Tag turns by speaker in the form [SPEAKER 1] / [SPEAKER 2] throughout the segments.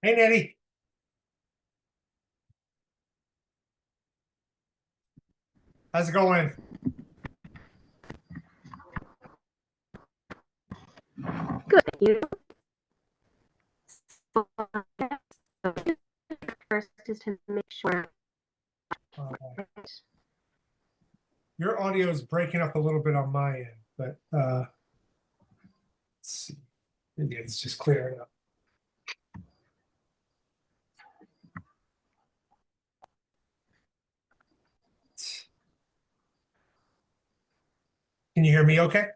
[SPEAKER 1] Hey, Nettie. How's it going?
[SPEAKER 2] Good. You first is to make sure.
[SPEAKER 1] Uh, your audio is breaking up a little bit on my end, but let's see. Maybe it's just clearing up. Can you hear me okay?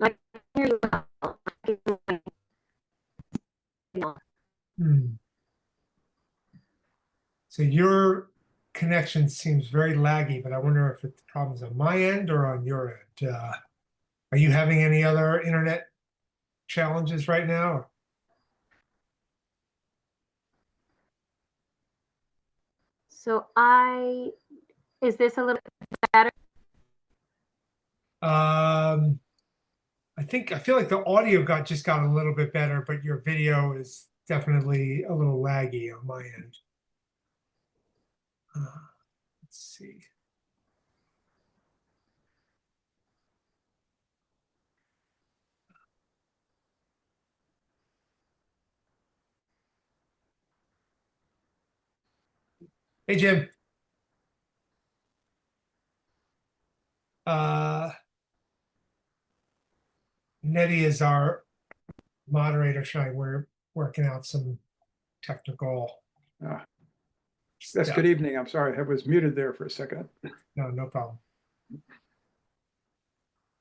[SPEAKER 2] I can hear you well.
[SPEAKER 1] So your connection seems very laggy, but I wonder if the problem's on my end or on your end. Are you having any other internet challenges right now?
[SPEAKER 2] So is this a little better?
[SPEAKER 1] I feel like the audio just got a little bit better, but your video is definitely a little laggy on my end. Let's see. Hey, Jim. Nettie is our moderator tonight. We're working out some technical
[SPEAKER 3] That's
[SPEAKER 1] stuff.
[SPEAKER 3] good evening. I'm sorry, I was muted there for a second.
[SPEAKER 1] No problem.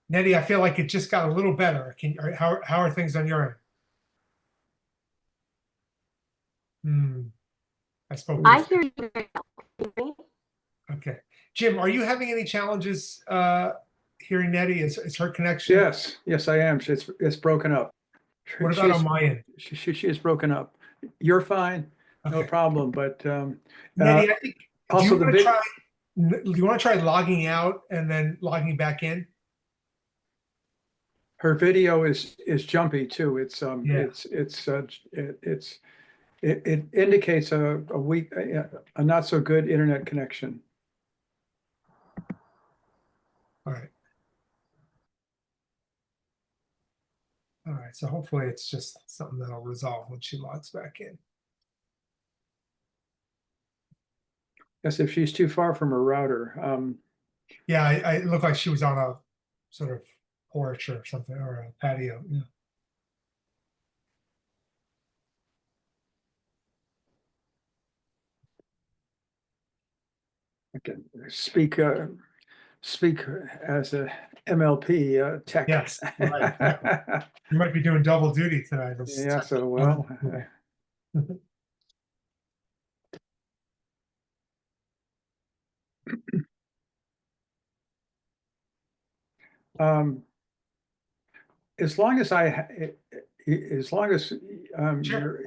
[SPEAKER 1] Nettie, I feel like it just got a little better. How are things on your end? I spoke.
[SPEAKER 2] I hear you very well.
[SPEAKER 1] Okay. Jim, are you having any challenges hearing Nettie? Is her connection?
[SPEAKER 3] Yes, I am. It's broken up.
[SPEAKER 1] What about on my end?
[SPEAKER 3] She is broken up. You're fine, no
[SPEAKER 1] Okay.
[SPEAKER 3] problem. But
[SPEAKER 1] Nettie, I think
[SPEAKER 3] also
[SPEAKER 1] do you want to try logging out and then logging back in?
[SPEAKER 3] her video is jumpy too.
[SPEAKER 1] Yeah.
[SPEAKER 3] It indicates a weak, a not so good internet connection.
[SPEAKER 1] All right. All right. So hopefully it's just something that'll resolve when she logs back in.
[SPEAKER 3] Yes, if she's too far from her router.
[SPEAKER 1] Yeah, it looked like she was on a sort of porch or something, or a patio. Yeah.
[SPEAKER 3] I can speak as a MLP tech.
[SPEAKER 1] Yes, right. You might be doing double duty tonight.
[SPEAKER 3] Yeah, so well. As long as
[SPEAKER 1] Sure.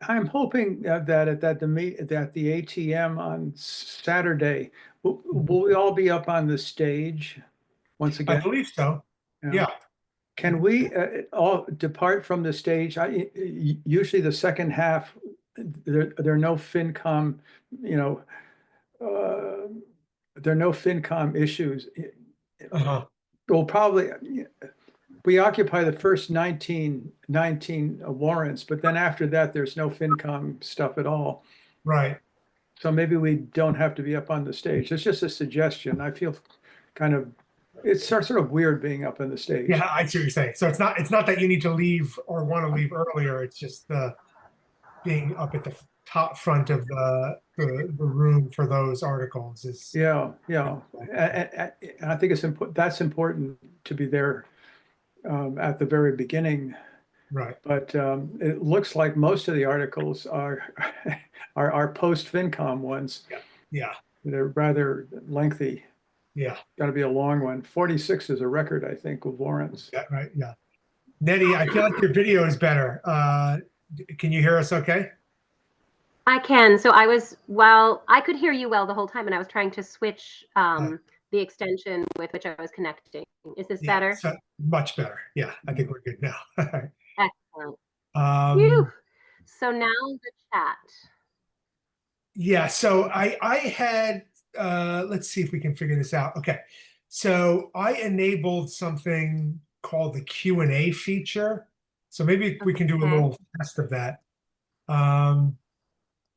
[SPEAKER 3] I'm hoping that at the ATM on Saturday, will we all be up on the stage once
[SPEAKER 1] I
[SPEAKER 3] again?
[SPEAKER 1] believe so. Yeah.
[SPEAKER 3] Can we all depart from the stage? Usually the second half, there are no FinCom, there are no FinCom issues. We'll probably, we occupy the first 19 warrants, but then after that, there's no FinCom stuff at all.
[SPEAKER 1] Right.
[SPEAKER 3] So maybe we don't have to be up on the stage. It's just a suggestion. I feel it's sort of weird being up on the stage.
[SPEAKER 1] Yeah, I see what you're saying. So it's not that you need to leave or want to leave earlier. It's just being up at the top front of the room for those articles is.
[SPEAKER 3] Yeah. And I think that's important to be there at the very beginning.
[SPEAKER 1] Right.
[SPEAKER 3] But it looks like most of the articles are post FinCom ones.
[SPEAKER 1] Yeah.
[SPEAKER 3] They're rather lengthy.
[SPEAKER 1] Yeah.
[SPEAKER 3] Got to be a long one. 46 is a record, I think, with warrants.
[SPEAKER 1] Yeah. Right. Yeah. Nettie, I feel like your video is better. Can you hear us okay?
[SPEAKER 2] I can. So I could hear you well the whole time, and I was trying to switch the extension with which I was connecting. Is this
[SPEAKER 1] Yeah,
[SPEAKER 2] better?
[SPEAKER 1] so much better. Yeah, I think we're good now.
[SPEAKER 2] Excellent.
[SPEAKER 1] Um,
[SPEAKER 2] Phew. So now the chat.
[SPEAKER 1] yeah, so I had let's see if we can figure this out. Okay. So I enabled something called the Q&A feature. So maybe we can do a
[SPEAKER 2] Okay.
[SPEAKER 1] little test of that.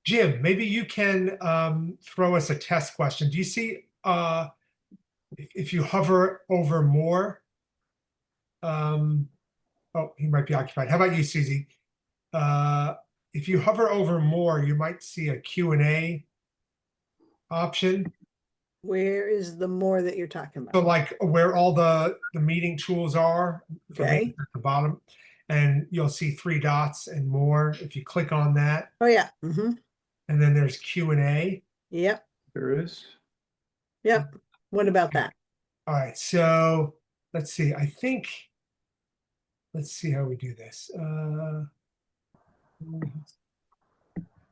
[SPEAKER 1] Jim, maybe you can throw us a test question. Do you see if you hover over more? Oh, he might be occupied. How about you, Susie? If you hover over more, you might see a Q&A option.
[SPEAKER 4] Where is the more that you're talking
[SPEAKER 1] So
[SPEAKER 4] about?
[SPEAKER 1] like where all the meeting tools are for me
[SPEAKER 4] Okay.
[SPEAKER 1] at the bottom, and you'll see 3 dots and more. If you click on that,
[SPEAKER 4] Oh, yeah.
[SPEAKER 1] and then there's Q&A.
[SPEAKER 4] Yep.
[SPEAKER 3] There is.
[SPEAKER 4] Yep. What about that?
[SPEAKER 1] All right, so let's see. Let's see how we do this.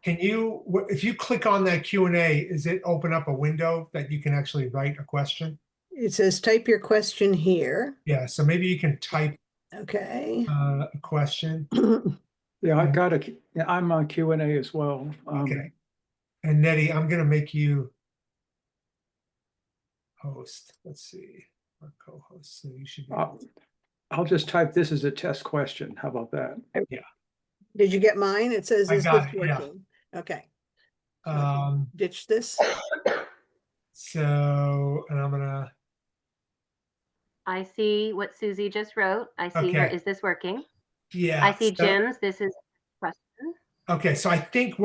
[SPEAKER 1] Can you, if you click on that Q&A, is it open up a window that you can actually write a question?
[SPEAKER 4] It says type your question here.
[SPEAKER 1] Yeah, so maybe you can type
[SPEAKER 4] Okay.
[SPEAKER 1] a question.
[SPEAKER 3] Yeah, I got a, yeah, I'm on Q&A as well.
[SPEAKER 1] Okay. And Nettie, I'm gonna make you host. Let's see, or co-host. So you should be.
[SPEAKER 3] I'll just type this as a test question. How about that?
[SPEAKER 4] Did you get mine? It says,
[SPEAKER 1] I
[SPEAKER 4] is
[SPEAKER 1] got
[SPEAKER 4] this
[SPEAKER 1] it, yeah.
[SPEAKER 4] working? Okay. So I can ditch this.
[SPEAKER 1] So, and I'm gonna.
[SPEAKER 2] I see what Susie just wrote. I see her.
[SPEAKER 1] Okay.
[SPEAKER 2] Is this working?
[SPEAKER 1] Yeah.
[SPEAKER 2] I see
[SPEAKER 1] so-
[SPEAKER 2] Jim's. This is a question.
[SPEAKER 1] Okay, so I think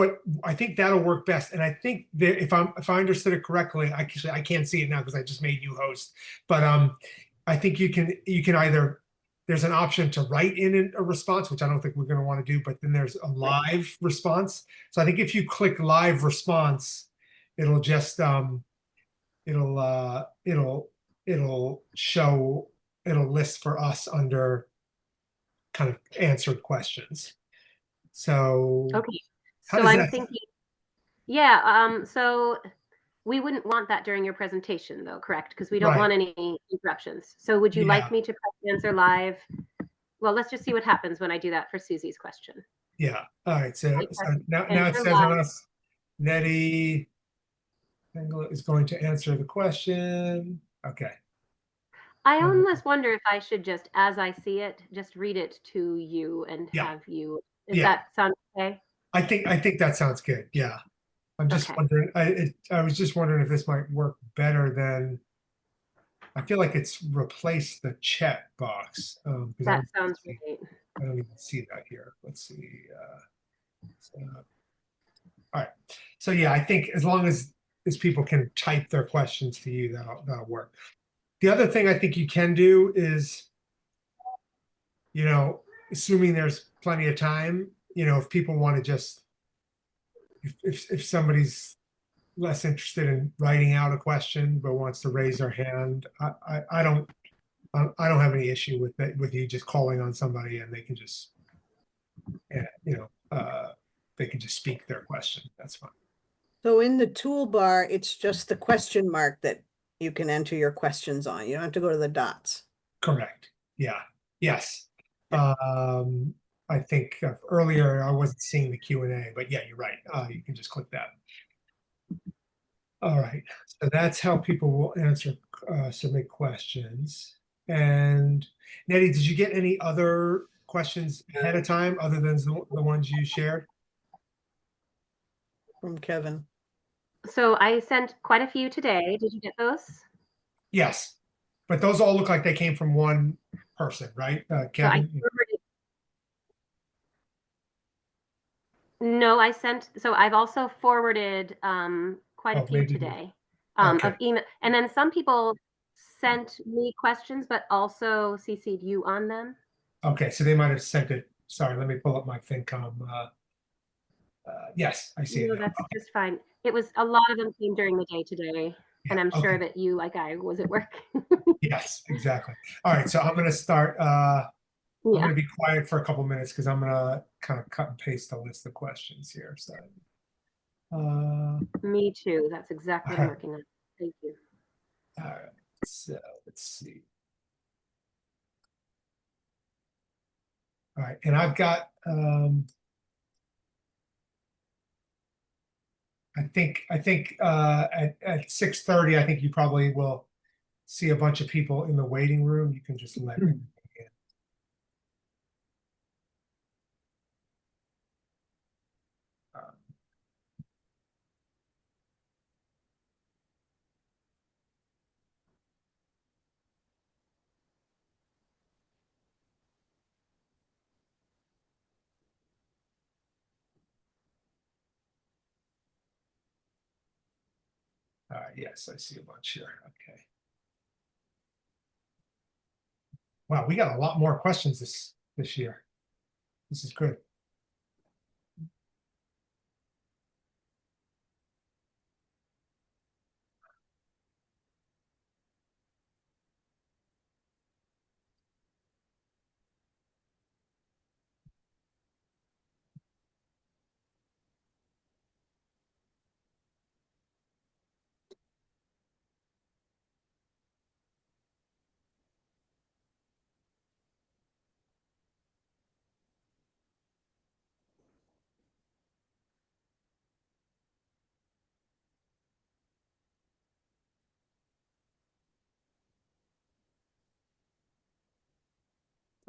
[SPEAKER 1] that'll work best, and I think that if I understood it correctly, I can't see it now because I just made you host, but I think you can either, there's an option to write in a response, which I don't think we're going to want to do, but then there's a live response. So I think if you click live response, it'll just it'll show, it'll list for us under kind of answered questions. So
[SPEAKER 2] Okay.
[SPEAKER 1] how
[SPEAKER 2] So
[SPEAKER 1] does
[SPEAKER 2] I'm
[SPEAKER 1] that?
[SPEAKER 2] thinking, yeah, so we wouldn't want that during your presentation though, correct? Because we don't
[SPEAKER 1] Right.
[SPEAKER 2] want any interruptions. So would you
[SPEAKER 1] Yeah.
[SPEAKER 2] like me to press answer live? Well, let's just see what happens when I do that for Susie's question.
[SPEAKER 1] Yeah. All right. So now it
[SPEAKER 2] Enter
[SPEAKER 1] says on
[SPEAKER 2] live.
[SPEAKER 1] us, Nettie is going to answer the question. Okay.
[SPEAKER 2] I almost wonder if I should just, as I see it, just read it to you and
[SPEAKER 1] Yeah.
[SPEAKER 2] have you. Is
[SPEAKER 1] Yeah.
[SPEAKER 2] that sound okay?
[SPEAKER 1] I think that sounds good. Yeah. I'm just
[SPEAKER 2] Okay.
[SPEAKER 1] wondering. I was just wondering if this might work better than. I feel like it's replaced the chat box.
[SPEAKER 2] That sounds great.
[SPEAKER 1] I don't even see that here. Let's see. All right. So yeah, I think as long as people can type their questions to you, that'll work. The other thing I think you can do is, assuming there's plenty of time, if people want to just, if somebody's less interested in writing out a question but wants to raise their hand, I don't have any issue with that, with you just calling on somebody and they can just, they can just speak their question. That's fine.
[SPEAKER 4] So in the toolbar, it's just the question mark that you can enter your questions on. You don't have to go to the dots.
[SPEAKER 1] Correct. Yeah. Yes. I think earlier I wasn't seeing the Q&A, but yeah, you're right. You can just click that. All right. So that's how people will answer, submit questions. And Nettie, did you get any other questions ahead of time other than the ones you shared?
[SPEAKER 4] From Kevin.
[SPEAKER 2] So I sent quite a few today. Did you get those?
[SPEAKER 1] Yes. But those all look like they came from one person, right? Kevin?
[SPEAKER 2] No, so I've also forwarded quite a few
[SPEAKER 1] maybe.
[SPEAKER 2] today
[SPEAKER 1] Okay.
[SPEAKER 2] of email. And then some people sent me questions, but also CC'd you on them.
[SPEAKER 1] Okay, so they might have sent it. Sorry, let me pull up my FinCom. Yes, I see it
[SPEAKER 2] No,
[SPEAKER 1] now.
[SPEAKER 2] that's just fine. It was a lot of them came during the day today. And I'm sure that you, like I, was at work.
[SPEAKER 1] Yes, exactly. All right, so I'm going to start. I'm going to be quiet for a couple minutes because I'm going to kind of cut and paste a list of questions here. So,
[SPEAKER 2] me too. That's exactly what I'm working on. Thank you.
[SPEAKER 1] All right. So let's see. All right, and I've got I think at 6:30, I think you probably will see a bunch of people in the waiting room. You can just let me in. Yes, I see a bunch here. Okay. Wow, we got a lot more questions this year. This is good.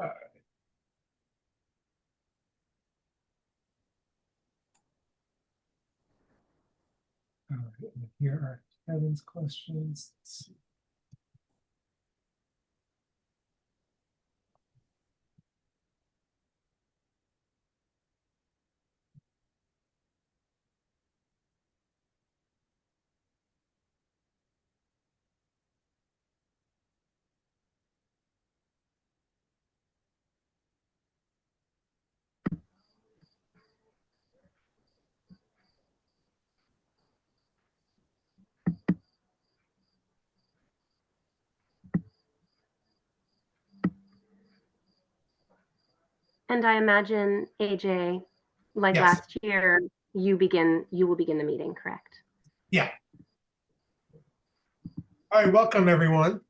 [SPEAKER 1] All right, and here are Kevin's questions. Let's see.
[SPEAKER 2] And I imagine, AJ, like
[SPEAKER 1] Yes.
[SPEAKER 2] last year, you will begin the meeting, correct?
[SPEAKER 1] Yeah. All right, welcome everyone.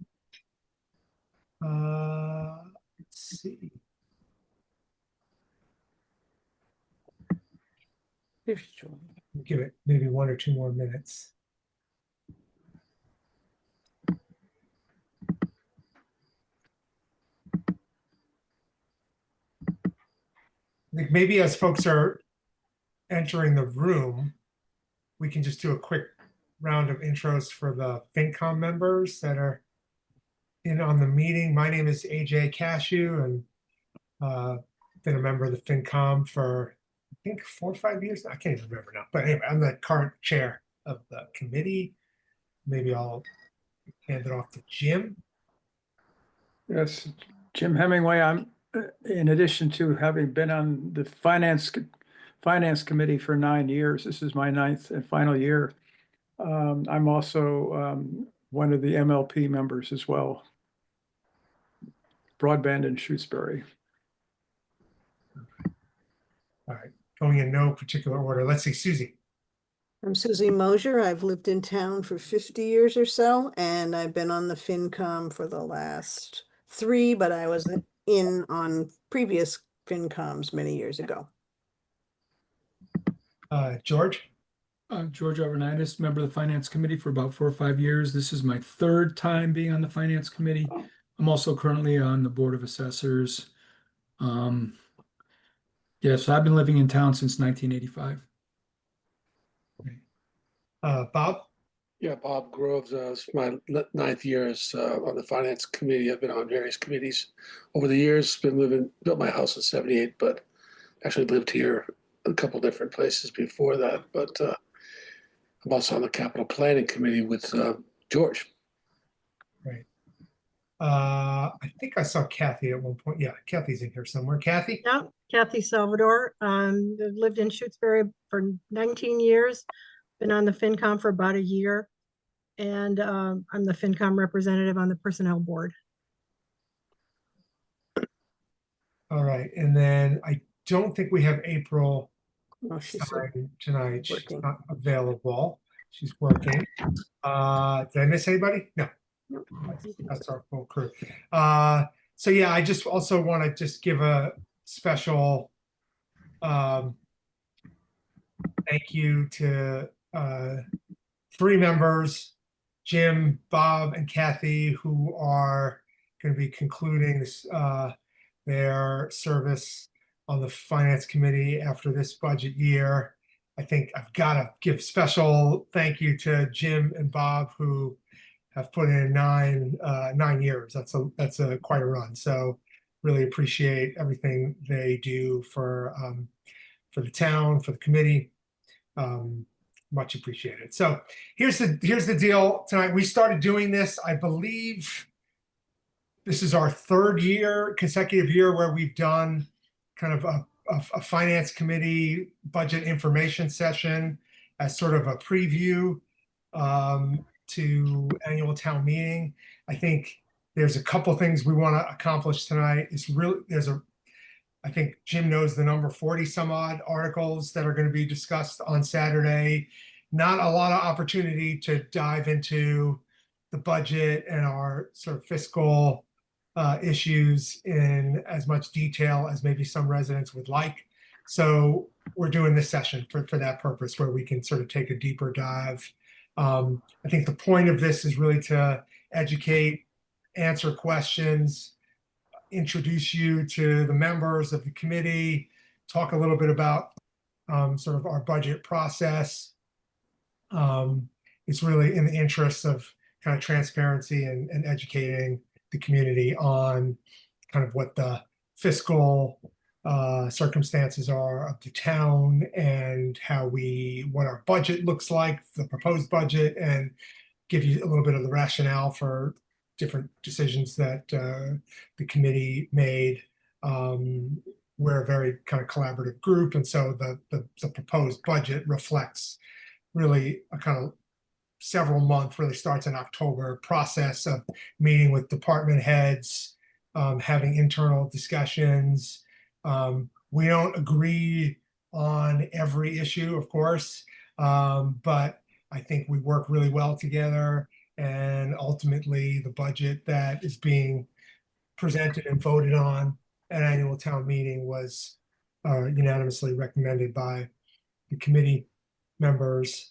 [SPEAKER 1] Let's see. Give it maybe 1 or 2 more minutes. I think maybe as folks are entering the room, we can just do a quick round of intros for the FinCom members that are in on the meeting. My name is AJ Cashew, and been a member of the FinCom for I think 4 or 5 years. I can't even remember now. But anyway, I'm the current chair of the committee. Maybe I'll hand it off to Jim.
[SPEAKER 3] Yes, Jim Hemingway. I'm, in addition to having been on the finance committee for 9 years, this is my 9th and final year. I'm also one of the MLP members as well. Broadband in Shutesbury.
[SPEAKER 1] All right, going in no particular order. Let's see, Susie.
[SPEAKER 4] I'm Susie Mosier. I've lived in town for 50 years or so, and I've been on the FinCom for the last 3, but I was in on previous FinComs many years ago.
[SPEAKER 1] George.
[SPEAKER 5] George Arvanitis, member of the Finance Committee for about 4 or 5 years. This is my 3rd time being on the Finance Committee. I'm also currently on the Board of Assessors. So I've been living in town since 1985.
[SPEAKER 1] Bob.
[SPEAKER 6] Yeah, Bob Groves. It's my 9th year as on the Finance Committee. I've been on various committees over the years. Built my house in '78, but actually lived here a couple different places before that. But I'm also on the Capital Planning Committee with George.
[SPEAKER 1] Right. I think I saw Kathy at one point. Yeah, Kathy's in here somewhere. Kathy?
[SPEAKER 7] Yeah, Kathy Salvador. Lived in Shutesbury for 19 years. Been on the FinCom for about a year. And I'm the FinCom representative on the Personnel Board.
[SPEAKER 1] All right. And then I don't think we have April
[SPEAKER 4] She's
[SPEAKER 1] tonight. She's
[SPEAKER 4] working.
[SPEAKER 1] not available. She's working. Did I miss anybody? No. That's our full crew. So yeah, I just also want to just give a special thank you to three members, Jim, Bob, and Kathy, who are going to be concluding their service on the Finance Committee after this budget year. I think I've got to give special thank you to Jim and Bob, who have put in 9 years. That's a quite a run. So really appreciate everything they do for the town, for the committee. Much appreciated. So here's the deal tonight. We started doing this, I believe this is our third consecutive year where we've done kind of a finance committee budget information session as sort of a preview to annual town meeting. I think there's a couple things we want to accomplish tonight. I think Jim knows the number, 40 some odd articles that are going to be discussed on Saturday. Not a lot of opportunity to dive into the budget and our sort of fiscal issues in as much detail as maybe some residents would like. So we're doing this session for that purpose, where we can sort of take a deeper dive. I think the point of this is really to educate, answer questions, introduce you to the members of the committee, talk a little bit about sort of our budget process. It's really in the interest of kind of transparency and educating the community on kind of what the fiscal circumstances are of the town and what our budget looks like, the proposed budget, and give you a little bit of the rationale for different decisions that the committee made. We're a very kind of collaborative group, and so the proposed budget reflects really a kind of several month, really starts in October, process of meeting with department heads, having internal discussions. We don't agree on every issue, of course, but I think we work really well together. And ultimately, the budget that is being presented and voted on at annual town meeting was unanimously recommended by the committee members.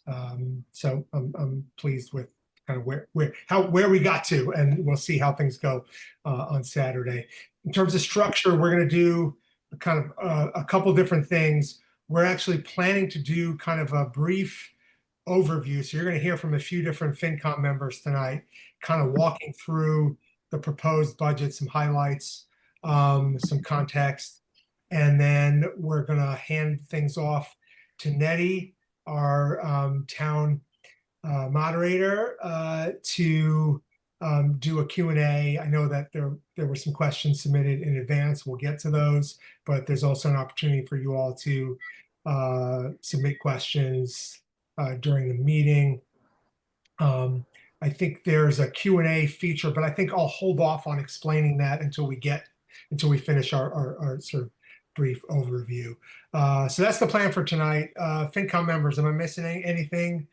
[SPEAKER 1] So I'm pleased with kind of where we got to, and we'll see how things go on Saturday. In terms of structure, we're going to do kind of a couple different things. We're actually planning to do kind of a brief overview. So you're going to hear from a few different FinCom members tonight, kind of walking through the proposed budget, some highlights, some context, and then we're going to hand things off to Nettie, our town moderator, to do a Q&A. I know that there were some questions submitted in advance. We'll get to those, but there's also an opportunity for you all to submit questions during the meeting. I think there's a Q&A feature, but I think I'll hold off on explaining that until we finish our sort of brief overview. So that's the plan for tonight. FinCom members, am I missing anything?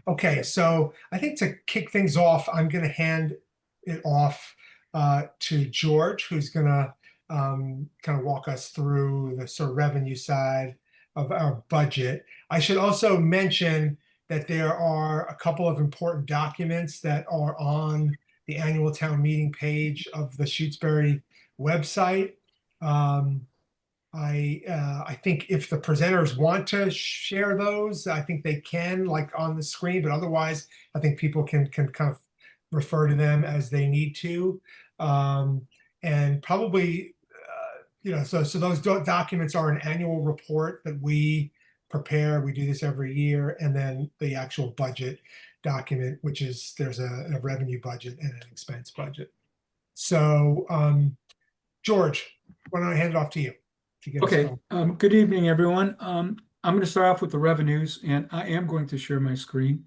[SPEAKER 1] Okay, so I think to kick things off, I'm going to hand it off to George, who's going to kind of walk us through the sort of revenue side of our budget. I should also mention that there are a couple of important documents that are on the annual town meeting page of the Shutesbury website. I think if the presenters want to share those, I think they can, like on the screen, but otherwise I think people can kind of refer to them as they need to. And probably, so those documents are an annual report that we prepare. We do this every year. And then the actual budget document, which is there's a revenue budget and an expense budget. So George, why don't I hand it off to you?
[SPEAKER 5] Okay, good evening, everyone. I'm going to start off with the revenues, and I am going to share my screen.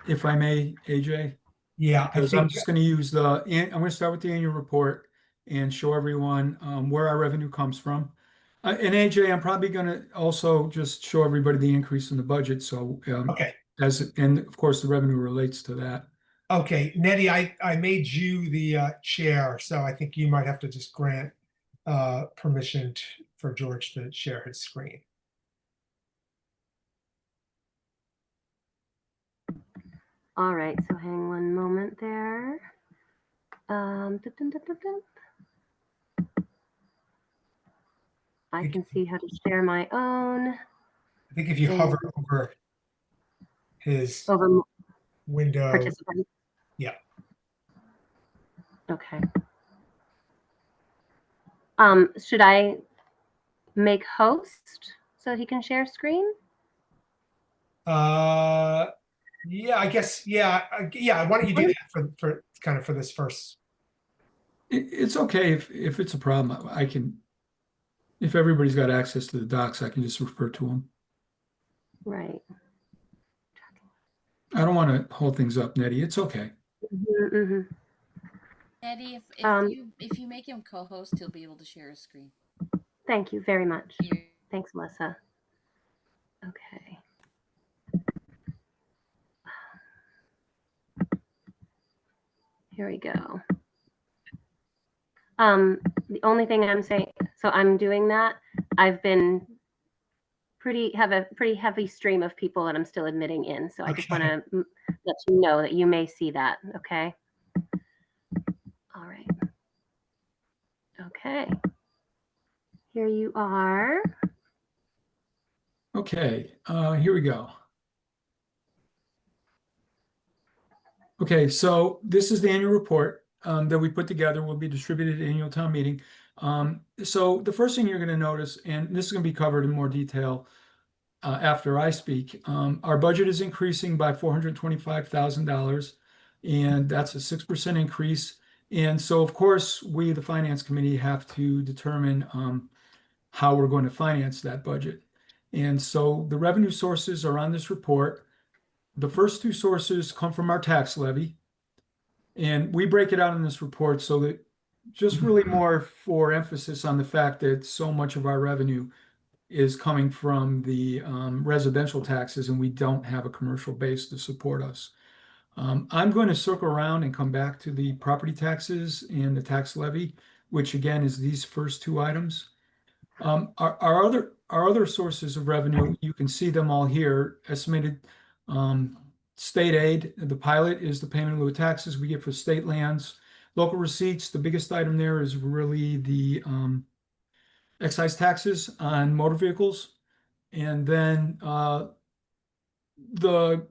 [SPEAKER 5] If I may, AJ?
[SPEAKER 1] Yeah,
[SPEAKER 5] because I'm just going to use I'm going to start with the annual report and show everyone where our revenue comes from. And AJ, I'm probably going to also just show everybody the increase in the budget. So,
[SPEAKER 1] okay.
[SPEAKER 5] And of course, the revenue relates to that.
[SPEAKER 1] Okay, Nettie, I made you the chair, so I think you might have to just grant permission for George to share his screen.
[SPEAKER 2] All right, so hang one moment there. Dun, dun, dun, dun, dun. I can see how to share my own.
[SPEAKER 1] I think if you
[SPEAKER 2] And
[SPEAKER 1] hover over his
[SPEAKER 2] over
[SPEAKER 1] window,
[SPEAKER 2] participants.
[SPEAKER 1] yeah.
[SPEAKER 2] Okay. Should I make host so he can share screen?
[SPEAKER 1] Yeah, I guess, yeah, yeah. Why don't you do that for kind of for this first?
[SPEAKER 5] It's okay if it's a problem. I can, if everybody's got access to the docs, I can just refer to them.
[SPEAKER 2] Right.
[SPEAKER 5] I don't want to hold things up, Nettie. It's okay.
[SPEAKER 2] Mm-hmm.
[SPEAKER 8] Eddie, if you make him co-host, he'll be able to share his screen.
[SPEAKER 2] Thank you very much.
[SPEAKER 8] You-
[SPEAKER 2] Thanks, Melissa. Okay. Here we go. The only thing I'm saying, so I'm doing that. I've been have a pretty heavy stream of people that I'm still admitting in. So I just want to let you know that you may see that. Okay. All right. Okay. Here you are.
[SPEAKER 5] Okay, here we go. Okay, so this is the annual report that we put together, will be distributed at annual town meeting. So the first thing you're going to notice, and this is going to be covered in more detail after I speak, our budget is increasing by $425,000, and that's a 6% increase. And so, of course, we, the Finance Committee, have to determine how we're going to finance that budget. And so the revenue sources are on this report. The first two sources come from our tax levy. And we break it out in this report so that just really more for emphasis on the fact that so much of our revenue is coming from the residential taxes, and we don't have a commercial base to support us. I'm going to circle around and come back to the property taxes and the tax levy, which again is these first two items. Our other sources of revenue, you can see them all here. Estimated state aid, the pilot is the payment in lieu of taxes we get for state lands. Local receipts, the biggest item there is really the excise taxes on motor vehicles. And then the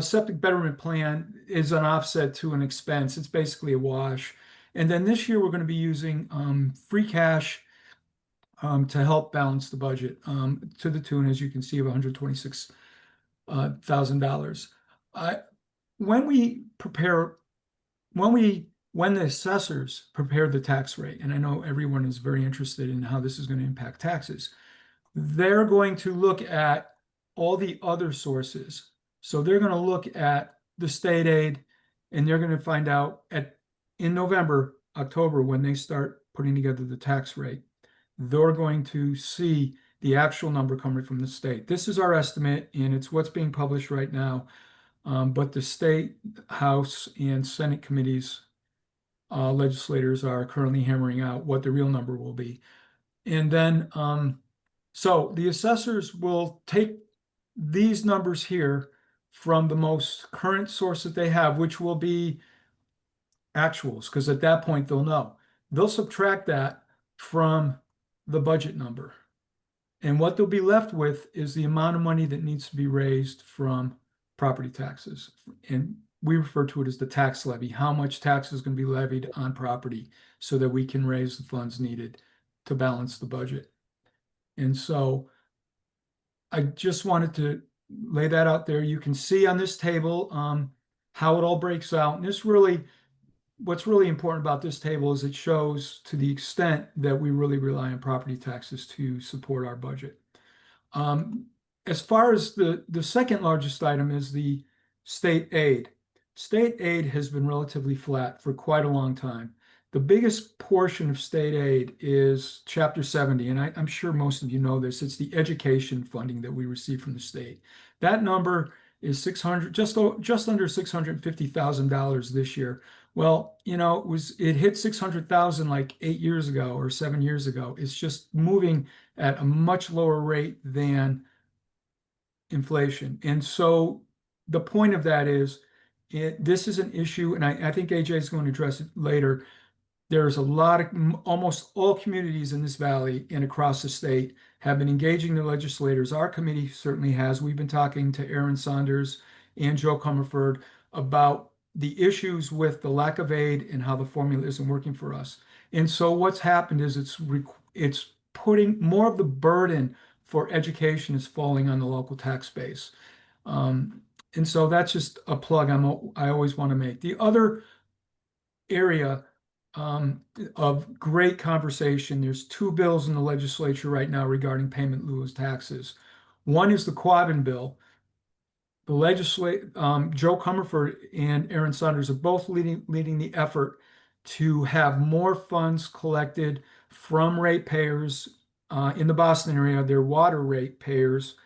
[SPEAKER 5] septic betterment plan is an offset to an expense. It's basically a wash. And then this year we're going to be using free cash to help balance the budget to the tune, as you can see, of $126,000. When the assessors prepare the tax rate, and I know everyone is very interested in how this is going to impact taxes, they're going to look at all the other sources. So they're going to look at the state aid, and they're going to find out in November, October, when they start putting together the tax rate, they're going to see the actual number coming from the state. This is our estimate, and it's what's being published right now. But the state, House, and Senate committees, legislators are currently hammering out what the real number will be. And then, so the assessors will take these numbers here from the most current source that they have, which will be actuals, because at that point they'll know. They'll subtract that from the budget number. And what they'll be left with is the amount of money that needs to be raised from property taxes. And we refer to it as the tax levy, how much tax is going to be levied on property so that we can raise the funds needed to balance the budget. And so I just wanted to lay that out there. You can see on this table how it all breaks out. And this really, what's really important about this table is it shows to the extent that we really rely on property taxes to support our budget. As far as the second largest item is the state aid. State aid has been relatively flat for quite a long time. The biggest portion of state aid is Chapter 70, and I'm sure most of you know this. It's the education funding that we receive from the state. That number is 600, just under $650,000 this year. Well, it hit 600,000 like 8 years ago or 7 years ago. It's just moving at a much lower rate than inflation. And so the point of that is this is an issue, and I think AJ is going to address it later. There's a lot of, almost all communities in this valley and across the state have been engaging the legislators. Our committee certainly has. We've been talking to Aaron Saunders and Joe Comerford about the issues with the lack of aid and how the formula isn't working for us. And so what's happened is it's putting more of the burden for education is falling on the local tax base. And so that's just a plug I always want to make. The other area of great conversation, there's two bills in the legislature right now regarding payment in lieu of taxes. One is the Quabbin bill. The Joe Comerford and Aaron Saunders are both leading the effort to have more funds collected from ratepayers in the Boston area, their water ratepayers,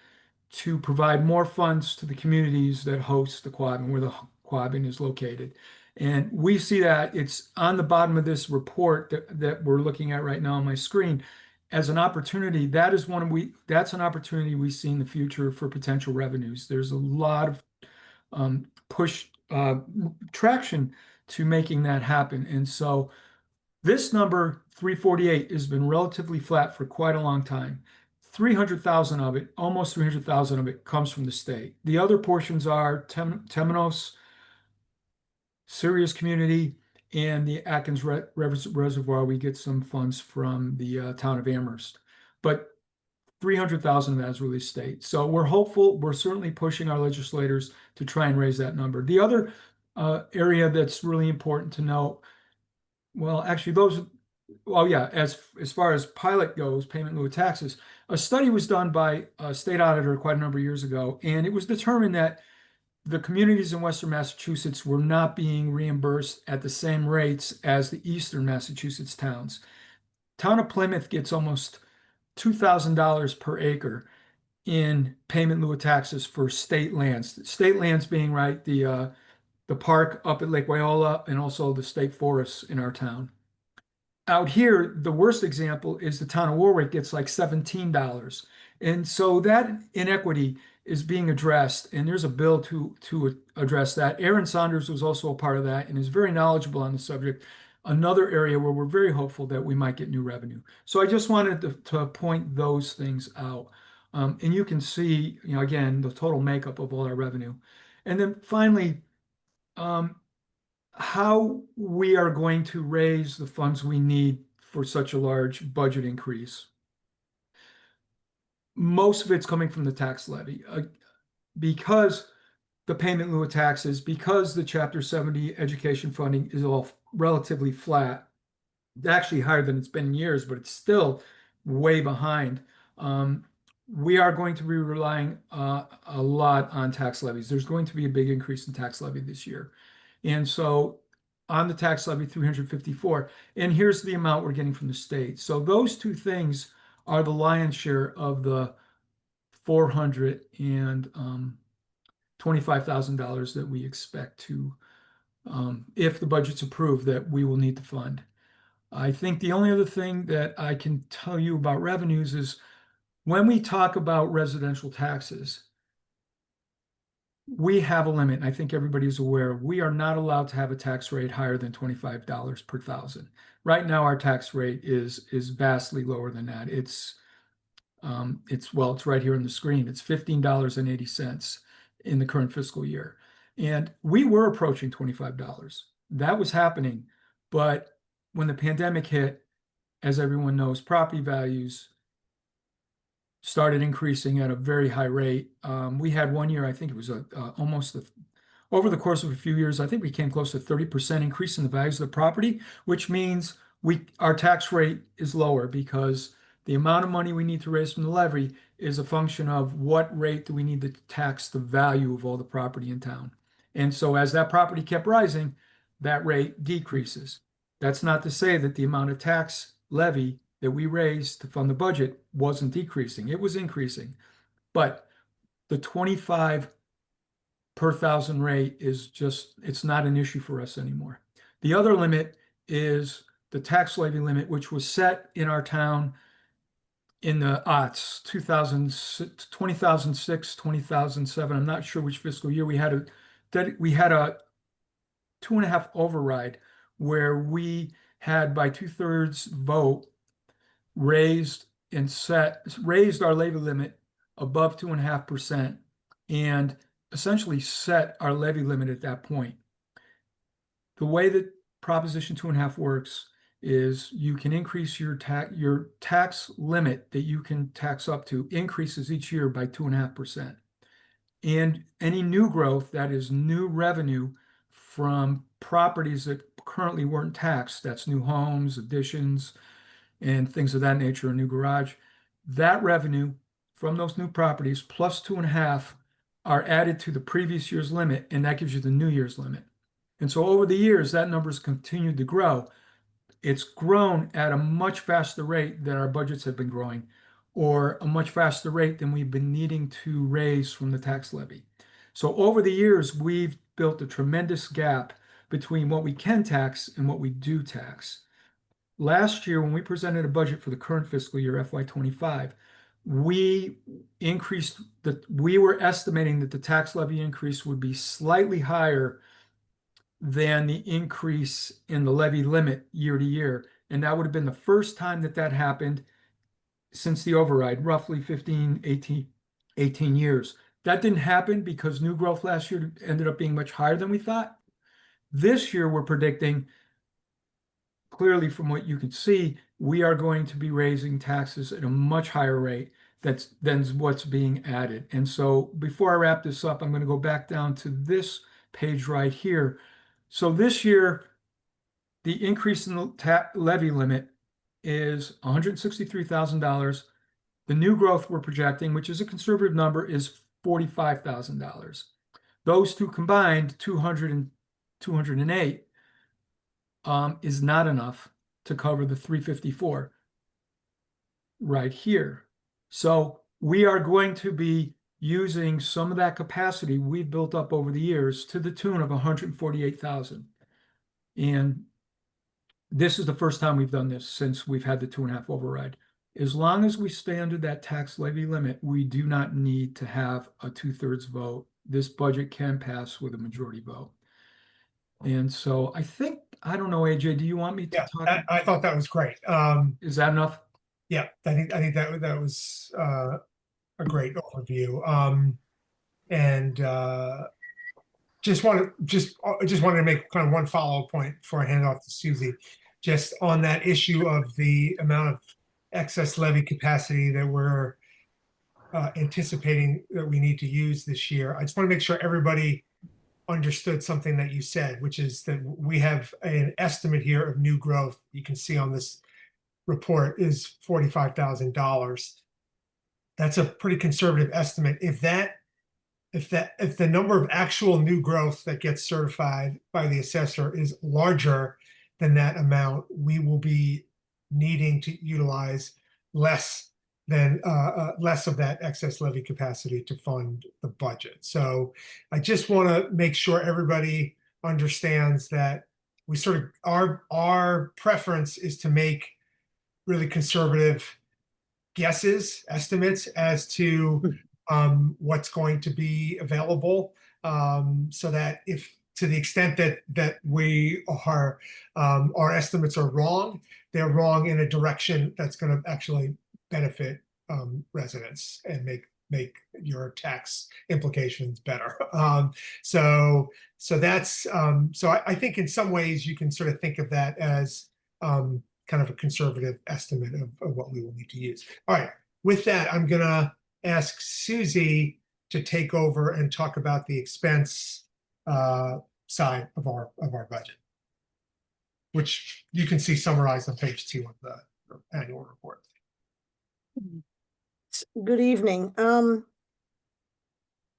[SPEAKER 5] to provide more funds to the communities that host the Quabbin, where the Quabbin is located. And we see that it's on the bottom of this report that we're looking at right now on my screen as an opportunity. That's an opportunity we see in the future for potential revenues. There's a lot of traction to making that happen. And so this number 348 has been relatively flat for quite a long time. 300,000 of it, almost 300,000 of it, comes from the state. The other portions are Temenos, Sirius Community, and the Atkins Reservoir. We get some funds from the town of Amherst, but 300,000 of that is really state. So we're hopeful. We're certainly pushing our legislators to try and raise that number. The other area that's really important to note, well, actually as far as pilot goes, payment in lieu of taxes, a study was done by a state auditor quite a number of years ago, and it was determined that the communities in Western Massachusetts were not being reimbursed at the same rates as the Eastern Massachusetts towns. Town of Plymouth gets almost $2,000 per acre in payment in lieu of taxes for state lands. State lands being the park up at Lake Wyola and also the state forests in our town. Out here, the worst example is the town of Warwick gets like $17. And so that inequity is being addressed, and there's a bill to address that. Aaron Saunders was also a part of that and is very knowledgeable on the subject. Another area where we're very hopeful that we might get new revenue. So I just wanted to point those things out. And you can see, again, the total makeup of all our revenue. And then finally, how we are going to raise the funds we need for such a large budget increase. Most of it's coming from the tax levy. Because the payment in lieu of taxes, because the Chapter 70 education funding is all relatively flat, actually higher than it's been in years, but it's still way behind. We are going to be relying a lot on tax levies. There's going to be a big increase in tax levy this year. And so on the tax levy, 354, and here's the amount we're getting from the state. So those two things are the lion's share of the $425,000 that we expect to, if the budget's approved, that we will need to fund. I think the only other thing that I can tell you about revenues is when we talk about residential taxes, we have a limit. And I think everybody's aware. We are not allowed to have a tax rate higher than $25 per thousand. Right now, our tax rate is vastly lower than that. It's right here on the screen. It's $15.80 in the current fiscal year. And we were approaching $25. That was happening. But when the pandemic hit, as everyone knows, property values started increasing at a very high rate. We had one year, I think it was over the course of a few years, I think we came close to 30% increase in the values of the property, which means our tax rate is lower because the amount of money we need to raise from the levy is a function of what rate do we need to tax the value of all the property in town. And so as that property kept rising, that rate decreases. That's not to say that the amount of tax levy that we raised to fund the budget wasn't decreasing. It was increasing. But the $25 per thousand rate is just, it's not an issue for us anymore. The other limit is the tax levy limit, which was set in our town in the aughts, 2006, 2007. I'm not sure which fiscal year we had a 2.5 override where we had by 2/3 vote raised our levy limit above 2.5% and essentially set our levy limit at that point. The way that Proposition 2.5 works is you can increase your tax limit that you can tax up to increases each year by 2.5%. And any new growth, that is new revenue from properties that currently weren't taxed, that's new homes, additions, and things of that nature, a new garage, that revenue from those new properties plus 2.5 are added to the previous year's limit, and that gives you the new year's limit. And so over the years, that number's continued to grow. It's grown at a much faster rate than our budgets have been growing, or a much faster rate than we've been needing to raise from the tax levy. So over the years, we've built a tremendous gap between what we can tax and what we do tax. Last year, when we presented a budget for the current fiscal year, FY25, we were estimating that the tax levy increase would be slightly higher than the increase in the levy limit year to year. And that would have been the first time that that happened since the override, roughly 15, 18 years. That didn't happen because new growth last year ended up being much higher than we thought. This year, we're predicting, clearly from what you can see, we are going to be raising taxes at a much higher rate than what's being added. And so before I wrap this up, I'm going to go back down to this page right here. So this year, the increase in the levy limit is $163,000. The new growth we're projecting, which is a conservative number, is $45,000. Those two combined, 200 and 208, is not enough to cover the 354 right here. So we are going to be using some of that capacity we've built up over the years to the tune of 148,000. And this is the first time we've done this since we've had the 2.5 override. As long as we stay under that tax levy limit, we do not need to have a 2/3 vote. This budget can pass with a majority vote. And so I think, I don't know, AJ, do you want me to talk?
[SPEAKER 1] I thought that was great.
[SPEAKER 5] Is that enough?
[SPEAKER 1] Yeah, I think that was a great overview. And just wanted to make kind of one follow-up point before I hand off to Susie, just on that issue of the amount of excess levy capacity that we're anticipating that we need to use this year. I just want to make sure everybody understood something that you said, which is that we have an estimate here of new growth. You can see on this report is $45,000. That's a pretty conservative estimate. If the number of actual new growth that gets certified by the assessor is larger than that amount, we will be needing to utilize less of that excess levy capacity to fund the budget. So I just want to make sure everybody understands that we sort of our preference is to make really conservative guesses, estimates as to what's going to be available, so that if to the extent that we are our estimates are wrong, they're wrong in a direction that's going to actually benefit residents and make your tax implications better. So that's so I think in some ways you can sort of think of that as kind of a conservative estimate of what we will need to use. All right, with that, I'm gonna ask Susie to take over and talk about the expense side of our budget, which you can see summarized on page 2 of the annual report.
[SPEAKER 4] Good evening.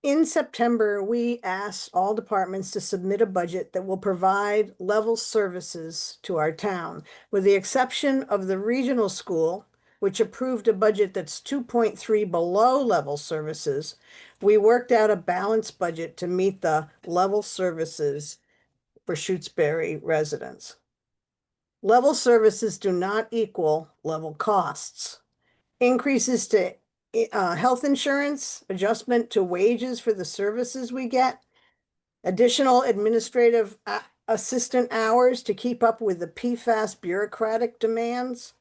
[SPEAKER 4] In September, we asked all departments to submit a budget that will provide level services to our town, with the exception of the regional school, which approved a budget that's 2.3 below level services, we worked out a balanced budget to meet the level services for Shutesbury residents. Level services do not equal level costs. Increases to health insurance, adjustment to wages for the services we get, additional administrative assistant hours to keep up with the PFAS bureaucratic demands,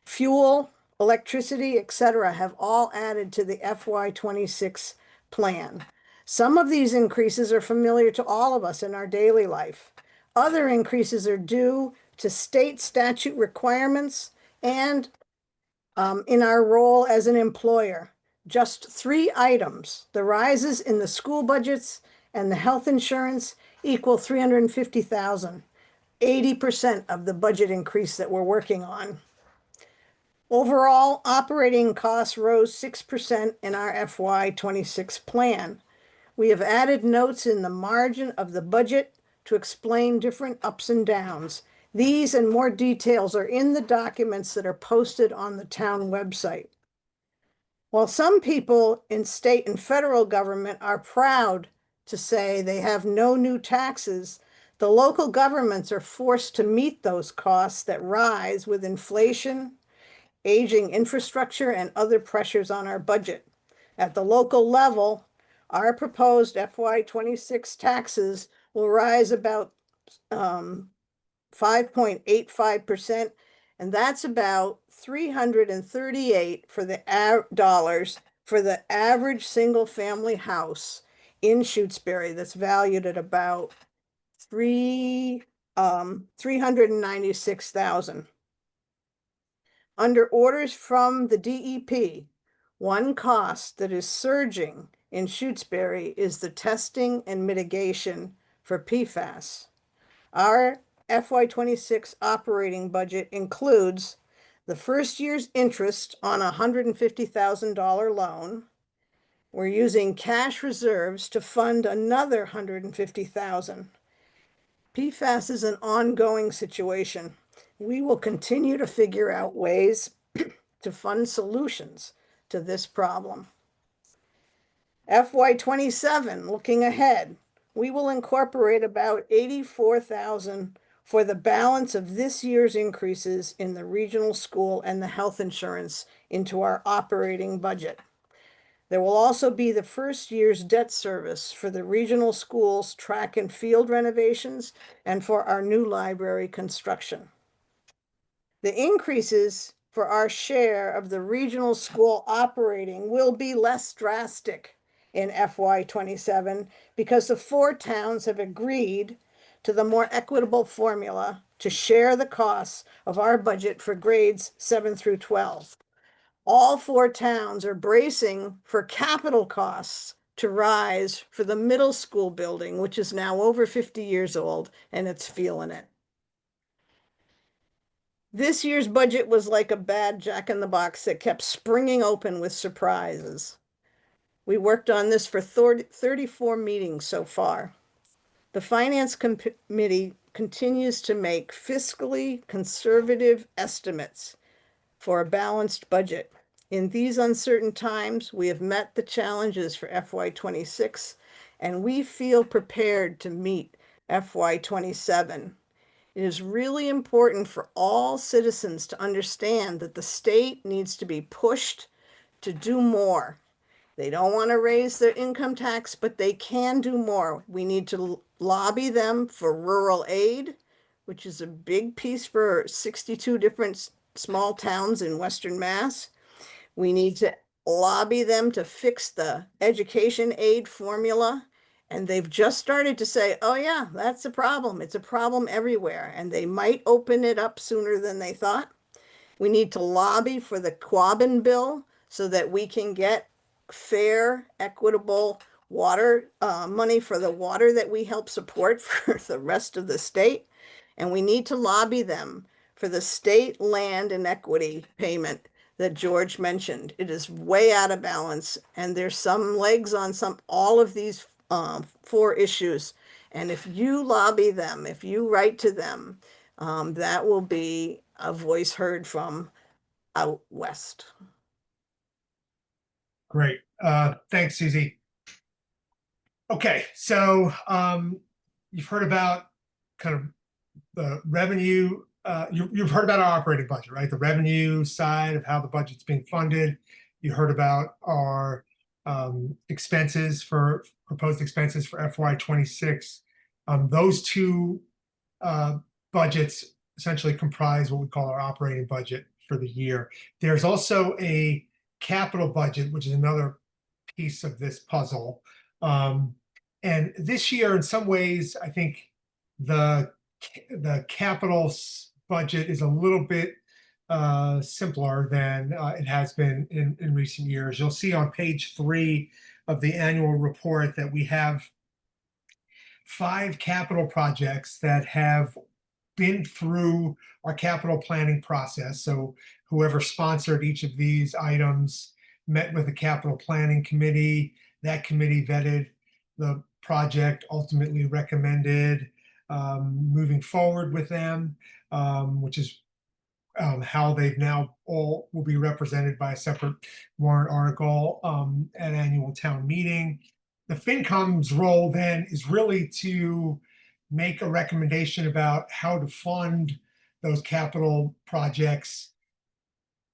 [SPEAKER 4] fuel, electricity, etc., have all added to the FY26 plan. Some of these increases are familiar to all of us in our daily life. Other increases are due to state statute requirements and in our role as an employer. Just 3 items, the rises in the school budgets and the health insurance, equal $350,000, 80% of the budget increase that we're working on. Overall, operating costs rose 6% in our FY26 plan. We have added notes in the margin of the budget to explain different ups and downs. These and more details are in the documents that are posted on the town website. While some people in state and federal government are proud to say they have no new taxes, the local governments are forced to meet those costs that rise with inflation, aging infrastructure, and other pressures on our budget. At the local level, our proposed FY26 taxes will rise about 5.85%, and that's about $338 for the dollars for the average single-family house in Shutesbury that's valued at about $396,000. Under orders from the DEP, one cost that is surging in Shutesbury is the testing and mitigation for PFAS. Our FY26 operating budget includes the first year's interest on a $150,000 loan. We're using cash reserves to fund another $150,000. PFAS is an ongoing situation. We will continue to figure out ways to fund solutions to this problem. FY27, looking ahead, we will incorporate about $84,000 for the balance of this year's increases in the regional school and the health insurance into our operating budget. There will also be the first year's debt service for the regional schools track and field renovations and for our new library construction. The increases for our share of the regional school operating will be less drastic in FY27 because the 4 towns have agreed to the more equitable formula to share the costs of our budget for grades 7 through 12. All 4 towns are bracing for capital costs to rise for the middle school building, which is now over 50 years old, and it's feeling it. This year's budget was like a bad Jack-in-the-Box that kept springing open with surprises. We worked on this for 34 meetings so far. The Finance Committee continues to make fiscally conservative estimates for a balanced budget. In these uncertain times, we have met the challenges for FY26, and we feel prepared to meet FY27. It is really important for all citizens to understand that the state needs to be pushed to do more. They don't want to raise their income tax, but they can do more. We need to lobby them for rural aid, which is a big piece for 62 different small towns in Western Mass. We need to lobby them to fix the education aid formula. And they've just started to say, oh yeah, that's a problem. It's a problem everywhere. And they might open it up sooner than they thought. We need to lobby for the Quabbin bill so that we can get fair, equitable water money for the water that we help support for the rest of the state. And we need to lobby them for the state land inequity payment that George mentioned. It is way out of balance, and there's some legs on all of these 4 issues. And if you lobby them, if you write to them, that will be a voice heard from out west.
[SPEAKER 1] Great. Thanks, Susie. Okay, so you've heard about kind of the revenue. You've heard about our operating budget, right? The revenue side of how the budget's being funded. You heard about our expenses for proposed expenses for FY26. Those two budgets essentially comprise what we call our operating budget for the year. There's also a capital budget, which is another piece of this puzzle. And this year, in some ways, I think the capital budget is a little bit simpler than it has been in recent years. You'll see on page 3 of the annual report that we have 5 capital projects that have been through our capital planning process. So whoever sponsored each of these items met with the capital planning committee. That committee vetted the project, ultimately recommended moving forward with them, which is how they've now all will be represented by a separate warrant article at annual town meeting. The FinCom's role then is really to make a recommendation about how to fund those capital projects,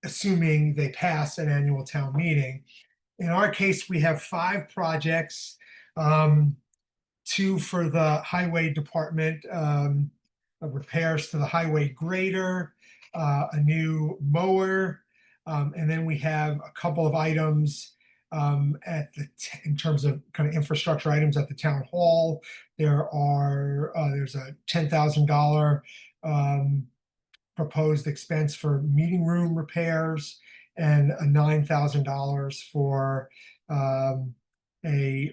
[SPEAKER 1] assuming they pass an annual town meeting. In our case, we have 5 projects, 2 for the highway department, repairs to the highway grader, a new mower, and then we have a couple of items in terms of kind of infrastructure items at the town hall. There's a $10,000 proposed expense for meeting room repairs and a $9,000 for a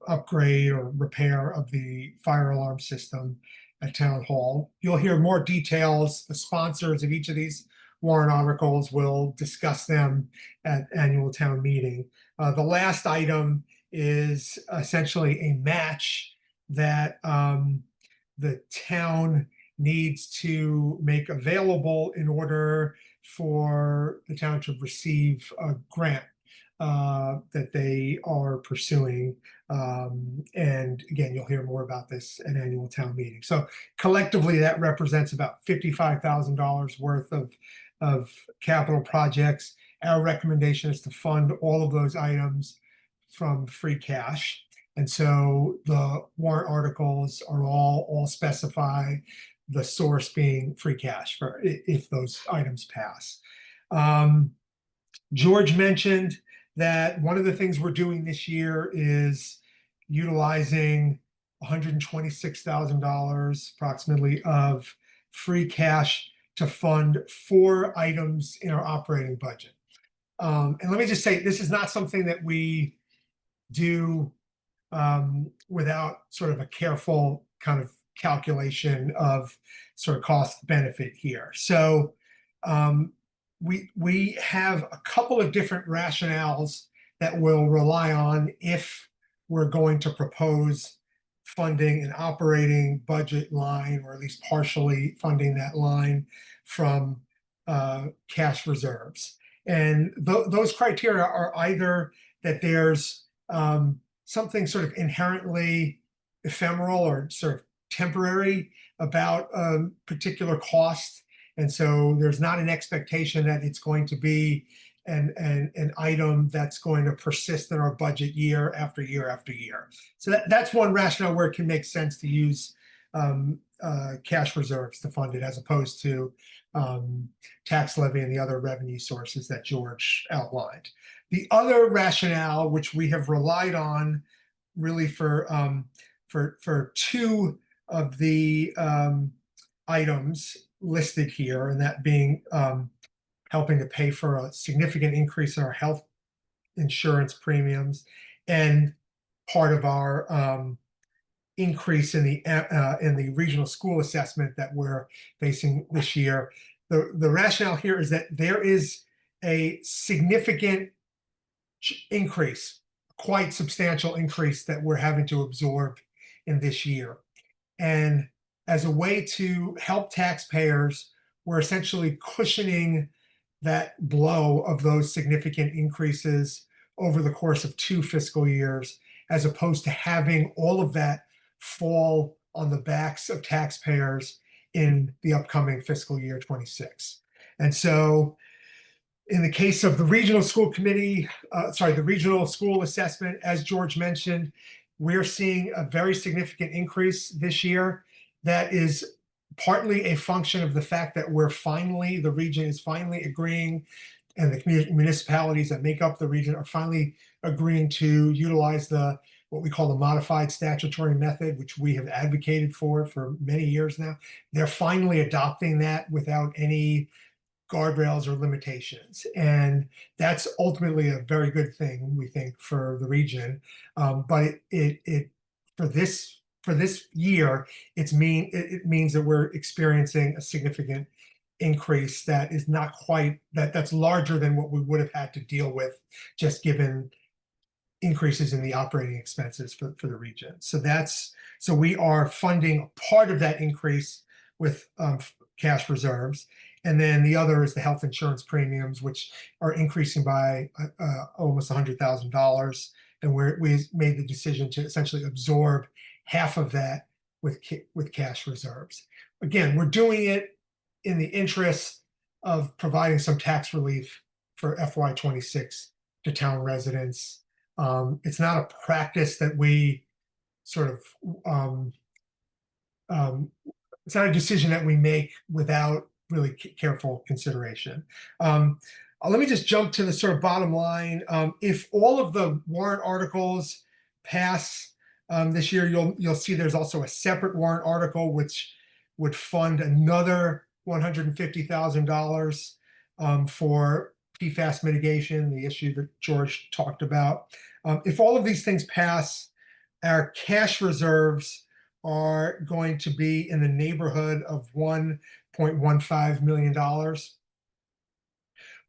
[SPEAKER 1] upgrade or repair of the fire alarm system at town hall. You'll hear more details. The sponsors of each of these warrant articles will discuss them at annual town meeting. The last item is essentially a match that the town needs to make available in order for the town to receive a grant that they are pursuing. And again, you'll hear more about this at annual town meeting. So collectively, that represents about $55,000 worth of capital projects. Our recommendation is to fund all of those items from free cash. And so the warrant articles are all specify the source being free cash for if those items pass. George mentioned that one of the things we're doing this year is utilizing $126,000 approximately of free cash to fund 4 items in our operating budget. And let me just say, this is not something that we do without sort of a careful kind of calculation of sort of cost benefit here. So we have a couple of different rationales that we'll rely on if we're going to propose funding an operating budget line, or at least partially funding that line from cash reserves. And those criteria are either that there's something sort of inherently ephemeral or sort of temporary about a particular cost. And so there's not an expectation that it's going to be an item that's going to persist in our budget year after year after year. So that's one rationale where it can make sense to use cash reserves to fund it, as opposed to tax levy and the other revenue sources that George outlined. The other rationale, which we have relied on really for 2 of the items listed here, and that being helping to pay for a significant increase in our health insurance premiums, and part of our increase in the regional school assessment that we're facing this year. The rationale here is that there is a significant increase, quite substantial increase, that we're having to absorb in this year. And as a way to help taxpayers, we're essentially cushioning that blow of those significant increases over the course of 2 fiscal years, as opposed to having all of that fall on the backs of taxpayers in the upcoming fiscal year 26. And so in the case of the regional school committee, the regional school assessment, as George mentioned, we're seeing a very significant increase this year. That is partly a function of the fact that the region is finally agreeing, and the municipalities that make up the region are finally agreeing to utilize what we call the modified statutory method, which we have advocated for many years now. They're finally adopting that without any guardrails or limitations. And that's ultimately a very good thing, we think, for the region. But it for this year, it means that we're experiencing a significant increase that is not quite that's larger than what we would have had to deal with, just given increases in the operating expenses for the region. So we are funding part of that increase with cash reserves. And then the other is the health insurance premiums, which are increasing by almost $100,000. And we made the decision to essentially absorb half of that with cash reserves. Again, we're doing it in the interest of providing some tax relief for FY26 to town residents. It's not a practice that we sort of, it's not a decision that we make without really careful consideration. Let me just jump to the sort of bottom line. If all of the warrant articles pass this year, you'll see there's also a separate warrant article which would fund another $150,000 for PFAS mitigation, the issue that George talked about. If all of these things pass, our cash reserves are going to be in the neighborhood of $1.15 million,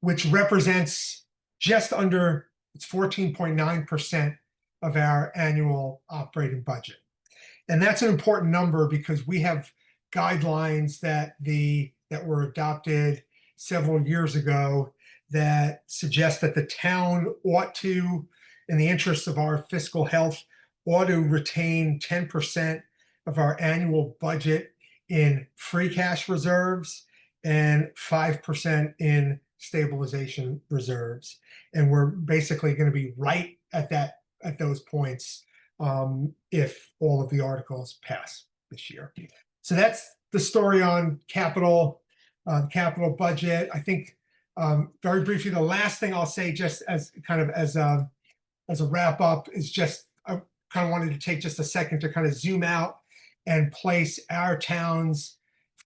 [SPEAKER 1] which represents just under, it's 14.9% of our annual operating budget. And that's an important number because we have guidelines that were adopted several years ago that suggest that the town ought to, in the interest of our fiscal health, ought to retain 10% of our annual budget in free cash reserves and 5% in stabilization reserves. And we're basically going to be right at those points if all of the articles pass this year. So that's the story on capital budget. I think very briefly, the last thing I'll say, just as a wrap up, is just I kind of wanted to take just a second to kind of zoom out and place our town's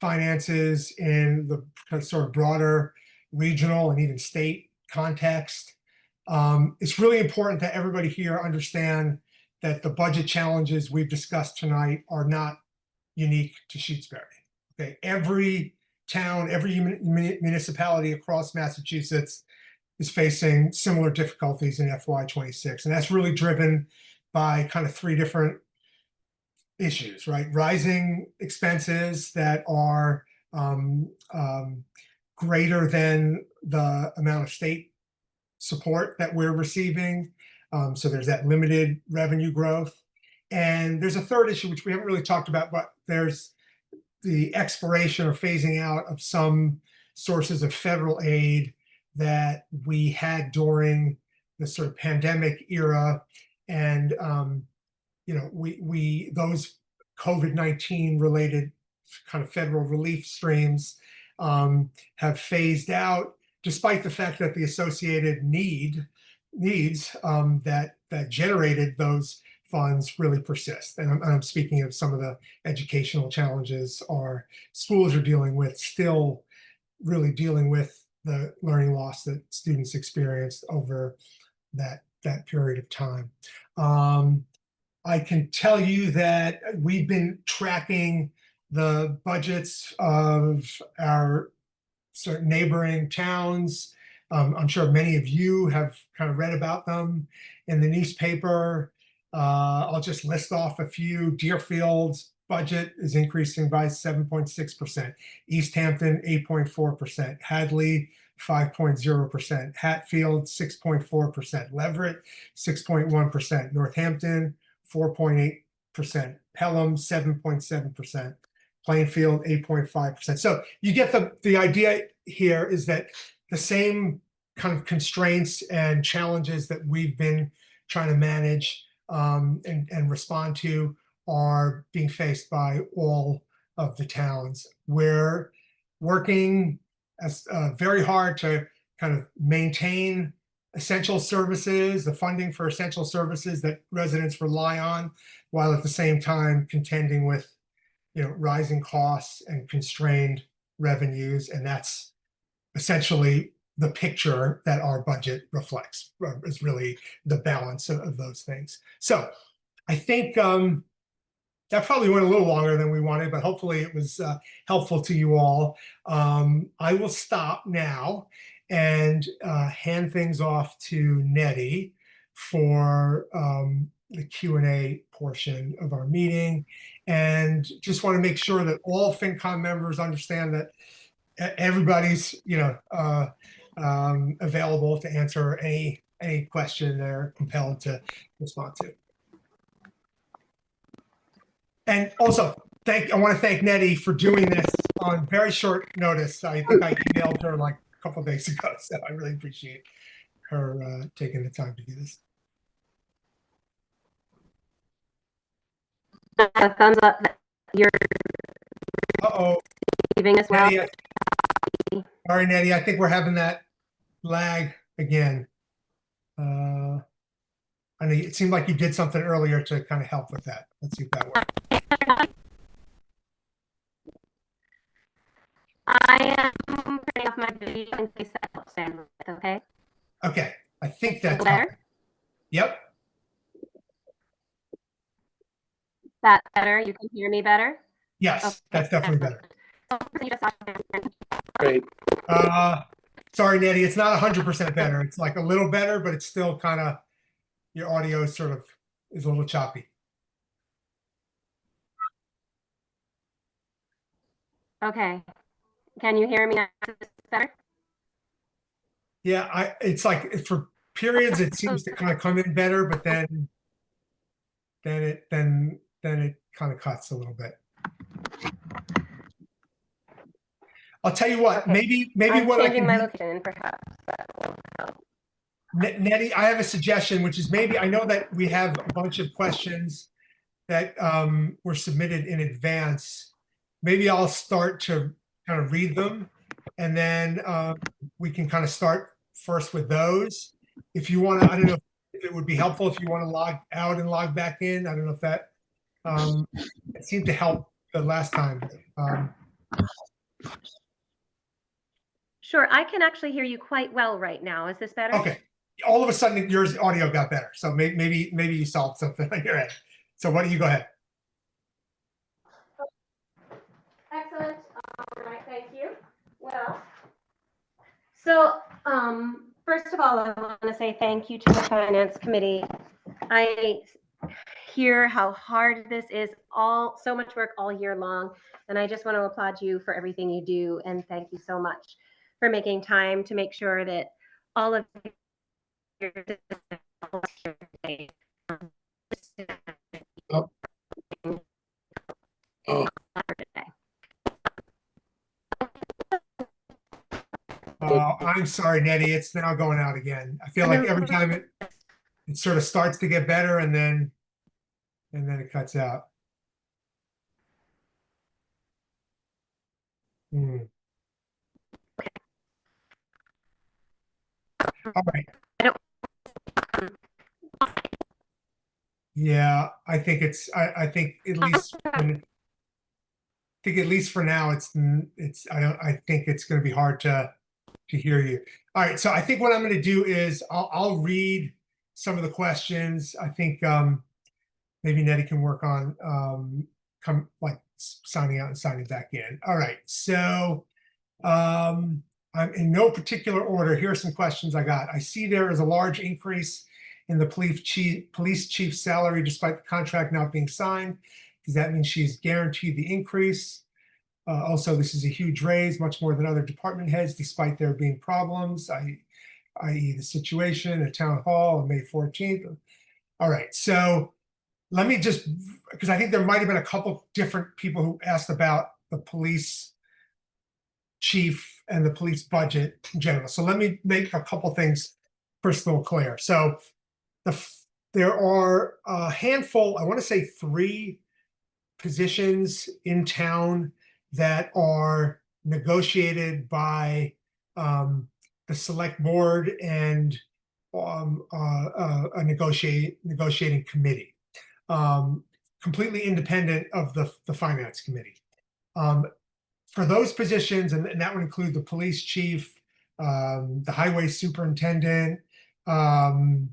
[SPEAKER 1] finances in the kind of sort of broader regional and even state context. It's really important that everybody here understand that the budget challenges we've discussed tonight are not unique to Shutesbury. Okay, every town, every municipality across Massachusetts is facing similar difficulties in FY26, and that's really driven by kind of 3 different issues, right? Rising expenses that are greater than the amount of state support that we're receiving. So there's that limited revenue growth. And there's a third issue, which we haven't really talked about, but there's the expiration or phasing out of some sources of federal aid that we had during the sort of pandemic era. And those COVID-19 related kind of federal relief streams have phased out, despite the fact that the associated needs that generated those funds really persist. And I'm speaking of some of the educational challenges our schools are dealing with, still really dealing with the learning loss that students experienced over that period of time. I can tell you that we've been tracking the budgets of our sort of neighboring towns. I'm sure many of you have kind of read about them in the newspaper. I'll just list off a few. Deerfield's budget is increasing by 7.6%. East Hampton, 8.4%. Hadley, 5.0%, Hatfield 6.4%, Leverett 6.1%, Northampton 4.8%, Pelham 7.7%, Plainfield 8.5%. So you get the idea here is that the same kind of constraints and challenges that we've been trying to manage and respond to are being faced by all of the towns. We're working very hard to kind of maintain essential services, the funding for essential services that residents rely on, while at the same time contending with, rising costs and constrained revenues. And that's essentially the picture that our budget reflects, is really the balance of those things. So I think that probably went a little longer than we wanted, but hopefully it was helpful to you all. I will stop now and hand things off to Nettie for the Q&A portion of our meeting. And just want to make sure that all FinCom members understand that everybody's, available to answer any question they're compelled to respond to. And also, I want to thank Nettie for doing this on very short notice. I think I emailed her like a couple of days ago, so I really appreciate her taking the time to do this.
[SPEAKER 2] Thumbs up that you're giving as well.
[SPEAKER 1] Nettie, sorry, Nettie, I think we're having that lag again. I know it seemed like you did something earlier to kind of help with that. Let's see if that works.
[SPEAKER 2] I am turning off my video in case that helps bandwidth, okay?
[SPEAKER 1] Okay, I think that's
[SPEAKER 2] better.
[SPEAKER 1] Yep.
[SPEAKER 2] That better? You can hear me better?
[SPEAKER 1] Yes,
[SPEAKER 2] okay.
[SPEAKER 1] That's definitely better.
[SPEAKER 6] Great.
[SPEAKER 1] Sorry, Nettie, it's not 100% better. It's like a little better, but it's still kind of, your audio sort of is a little choppy.
[SPEAKER 2] Okay. Can you hear me now? Is this better?
[SPEAKER 1] Yeah, it's like for periods it seems to kind of come in better, but then it kind of cuts a little bit. I'll tell you what,
[SPEAKER 2] okay.
[SPEAKER 1] maybe
[SPEAKER 2] I'm
[SPEAKER 1] what I
[SPEAKER 2] changing
[SPEAKER 1] can
[SPEAKER 2] my
[SPEAKER 1] do,
[SPEAKER 2] location, perhaps that will help.
[SPEAKER 1] Nettie, I have a suggestion, which is maybe, I know that we have a bunch of questions that were submitted in advance. Maybe I'll start to kind of read them, and then we can kind of start first with those. If you want to, I don't know if it would be helpful if you want to log out and log back in. I don't know if that it seemed to help the last time.
[SPEAKER 2] Sure, I can actually hear you quite well right now. Is this better?
[SPEAKER 1] Okay. All of a sudden, your audio got better. So maybe you solved something on your end. So why don't you go ahead?
[SPEAKER 2] Excellent. All right, thank you. Well, so first of all, I want to say thank you to the Finance Committee. I hear how hard this is, so much work all year long, and I just want to applaud you for everything you do, and thank you so much for making time to make sure that all of your
[SPEAKER 1] I'm sorry, Nettie. It's now going out again. I feel like every time it sort of starts to get better, and then it cuts out. All right. Yeah, I think it's. I think at least. I think at least for now, it's. I think it's going to be hard to hear you. All right. So I think what I'm going to do is I'll read some of the questions. I think maybe Nettie can work on signing out and signing back in. All right. So I'm in no particular order. Here are some questions I got. I see there is a large increase in the police chief's salary despite the contract not being signed. Does that mean she's guaranteed the increase? Also, this is a huge raise, much more than other department heads, despite there being problems, i.e. the situation at Town Hall on May 14th. All right, so let me just, because I think there might have been a couple different people who asked about the police chief and the police budget in general. So let me make a couple things crystal clear. So there are a handful, I want to say 3 positions in town that are negotiated by the select board and a negotiating committee, completely independent of the finance committee. For those positions, and that would include the police chief, the highway superintendent, the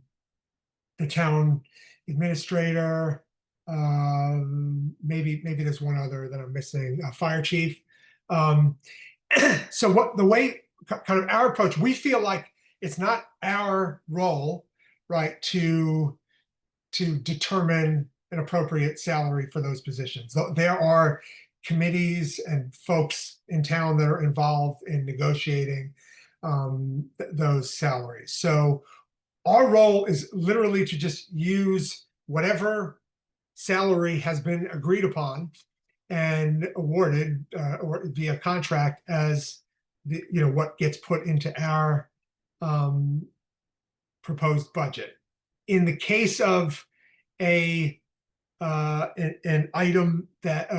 [SPEAKER 1] town administrator, maybe there's one other that I'm missing, fire chief. So what the way kind of our approach, we feel like it's not our role, right, to determine an appropriate salary for those positions. There are committees and folks in town that are involved in negotiating those salaries. So our role is literally to just use whatever salary has been agreed upon and awarded or via contract as the, what gets put into our proposed budget. In the case of an item that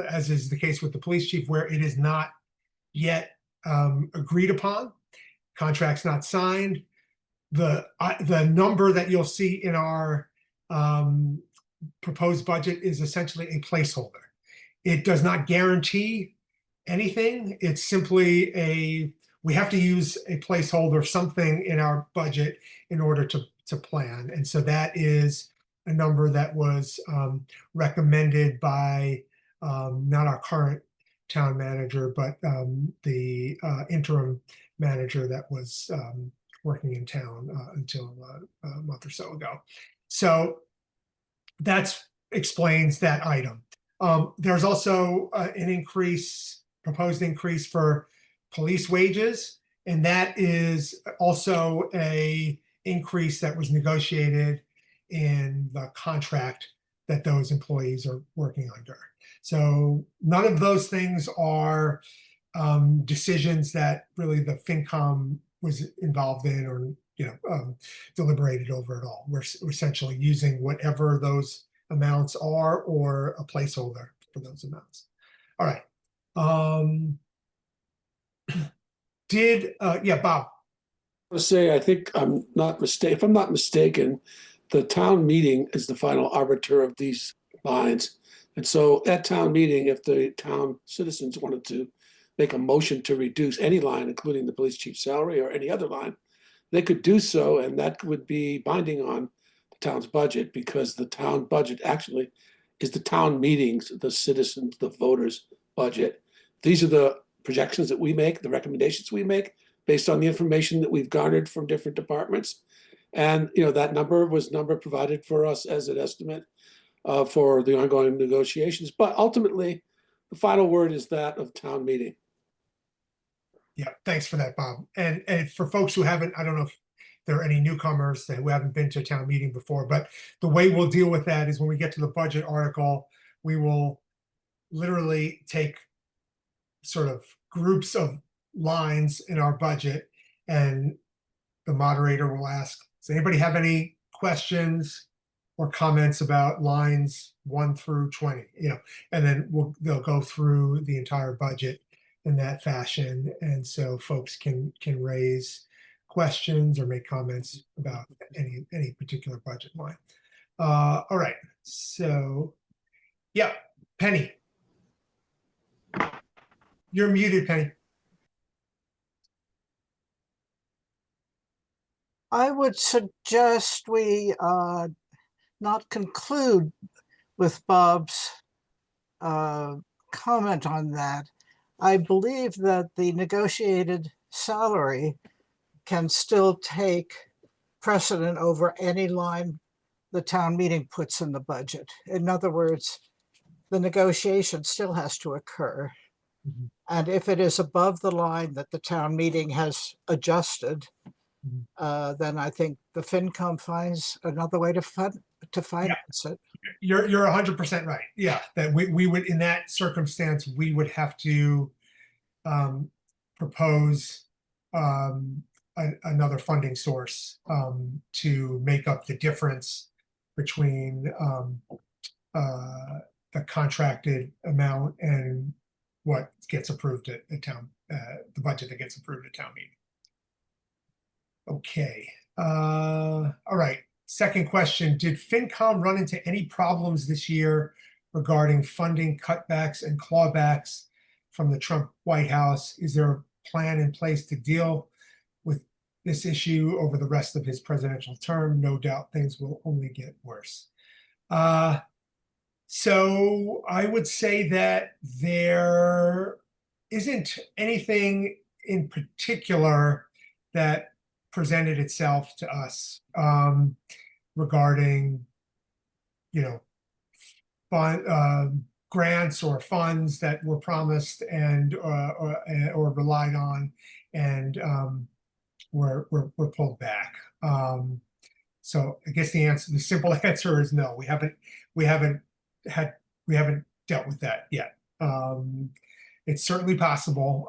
[SPEAKER 1] as is the case with the police chief, where it is not yet agreed upon, contract's not signed, the number that you'll see in our proposed budget is essentially a placeholder. It does not guarantee anything. It's simply we have to use a placeholder, something in our budget in order to plan. And so that is a number that was recommended by not our current town manager, but the interim manager that was working in town until a month or so ago. So that explains that item. There's also an proposed increase for police wages, and that is also a increase that was negotiated in the contract that those employees are working under. So none of those things are decisions that really the FinCom was involved in or deliberated over at all. We're essentially using whatever those amounts are or a placeholder for those amounts. All right. Bob?
[SPEAKER 6] I say, I think if I'm not mistaken, the town meeting is the final arbiter of these lines. And so at town meeting, if the town citizens wanted to make a motion to reduce any line, including the police chief's salary or any other line, they could do so, and that would be binding on the town's budget, because the town budget actually is the town meetings, the citizens, the voters' budget. These are the projections that we make, the recommendations we make based on the information that we've garnered from different departments. And that number was provided for us as an estimate for the ongoing negotiations. But ultimately, the final word is that of town meeting.
[SPEAKER 1] Yeah, thanks for that, Bob. And for folks who haven't, I don't know if there are any newcomers who haven't been to a town meeting before, but the way we'll deal with that is when we get to the budget article, we will literally take sort of groups of lines in our budget, and the moderator will ask, does anybody have any questions or comments about lines 1 through 20? And then they'll go through the entire budget in that fashion, and so folks can raise questions or make comments about any particular budget line. All right, so yeah, Penny, you're muted, Penny.
[SPEAKER 9] I would suggest we not conclude with Bob's comment on that. I believe that the negotiated salary can still take precedent over any line the town meeting puts in the budget. In other words, the negotiation still has to occur.
[SPEAKER 1] Mhm.
[SPEAKER 9] And if it is above the line that the town meeting has adjusted,
[SPEAKER 1] Mhm.
[SPEAKER 9] then I think the FinCom finds another way to finance it.
[SPEAKER 1] You're 100% right. Yeah, that we would, in that circumstance, we would have to propose another funding source to make up the difference between the contracted amount and what gets approved at town, the budget that gets approved at town meeting. Okay. All right. Second question. Did FinCom run into any problems this year regarding funding cutbacks and clawbacks from the Trump White House? Is there a plan in place to deal with this issue over the rest of his presidential term? No doubt things will only get worse. So I would say that there isn't anything in particular that presented itself to us regarding, grants or funds that were promised and or relied on and were pulled back. So I guess the simple answer is no. We haven't dealt with that yet. It's certainly possible.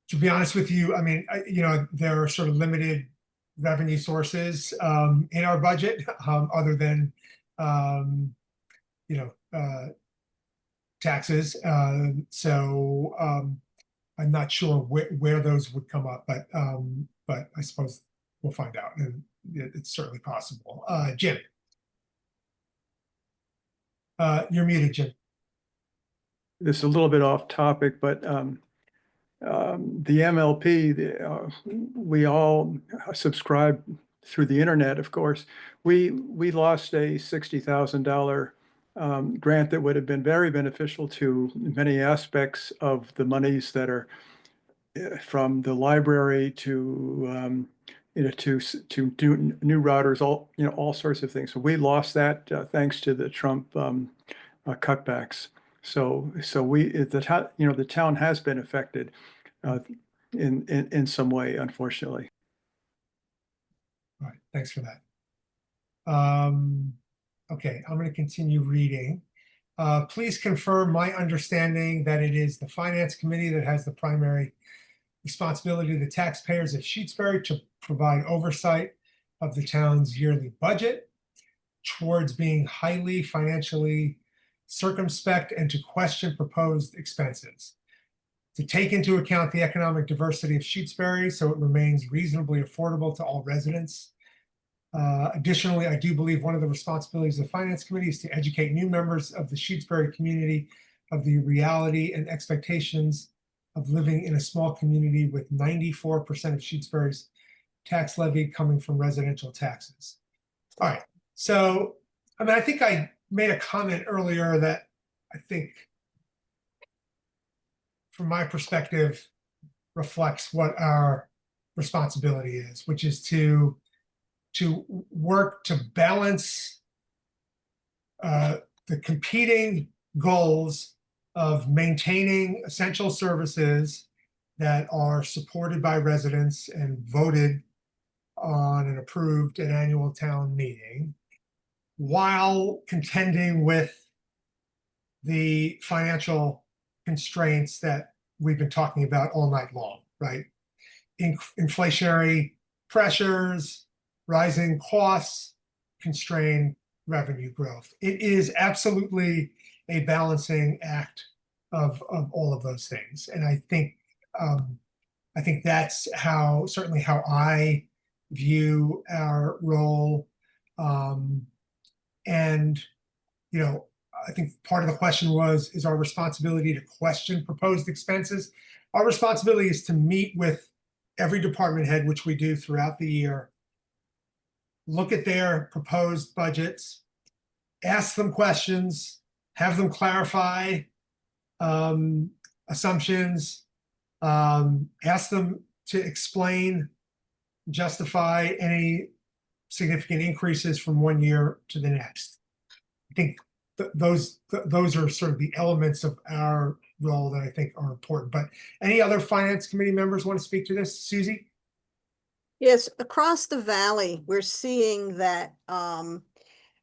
[SPEAKER 1] To be honest with you, I mean, there are sort of limited revenue sources in our budget other than, taxes. So I'm not sure where those would come up, but I suppose we'll find out, and it's certainly possible. Jim, you're muted, Jim.
[SPEAKER 3] This is a little bit off topic, but the MLP, we all subscribe through the internet, of course. We lost a $60,000 grant that would have been very beneficial to many aspects of the monies that are from the library to to do new routers, all sorts of things. So we lost that thanks to the Trump cutbacks. So the town has been affected in some way, unfortunately.
[SPEAKER 1] All right, thanks for that. Okay, I'm going to continue reading. Please confirm my understanding that it is the Finance Committee that has the primary responsibility of the taxpayers of Shutesbury to provide oversight of the town's yearly budget towards being highly financially circumspect and to question proposed expenses, to take into account the economic diversity of Shutesbury so it remains reasonably affordable to all residents. Additionally, I do believe one of the responsibilities of the Finance Committee is to educate new members of the Shutesbury community of the reality and expectations of living in a small community with 94% of Shutesbury's tax levy coming from residential taxes. All right, so I mean, I think I made a comment earlier that I think, from my perspective, reflects what our responsibility is, which is to work to balance the competing goals of maintaining essential services that are supported by residents and voted on and approved at annual town meeting, while contending with the financial constraints that we've been talking about all night long, right? Inflationary pressures, rising costs, constrained revenue growth. It is absolutely a balancing act of all of those things. And I think that's certainly how I view our role. And, I think part of the question is our responsibility to question proposed expenses. Our responsibility is to meet with every department head, which we do throughout the year, look at their proposed budgets, ask them questions, have them clarify assumptions, ask them to explain, justify any significant increases from one year to the next. I think those are sort of the elements of our role that I think are important. But any other finance committee members want to speak to this? Susie?
[SPEAKER 4] Yes, across the valley, we're seeing that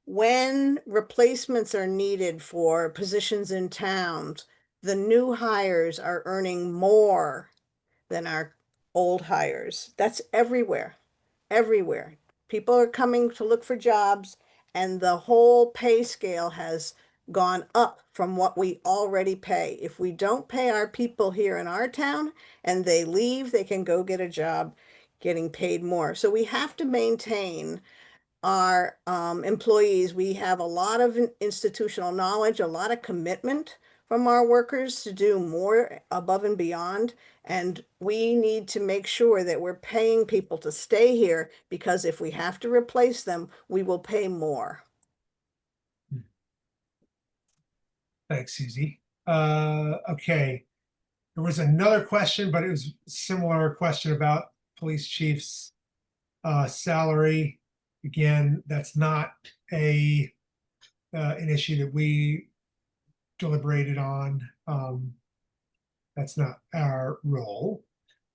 [SPEAKER 4] when replacements are needed for positions in towns, the new hires are earning more than our old hires. That's everywhere, everywhere. People are coming to look for jobs, and the whole pay scale has gone up from what we already pay. If we don't pay our people here in our town and they leave, they can go get a job getting paid more. So we have to maintain our employees. We have a lot of institutional knowledge, a lot of commitment from our workers to do more above and beyond. And we need to make sure that we're paying people to stay here, because if we have to replace them, we will pay more.
[SPEAKER 1] Thanks, Susie. Okay. There was another question, but it was a similar question about police chief's salary. Again, that's not an issue that we deliberated on. That's not our role.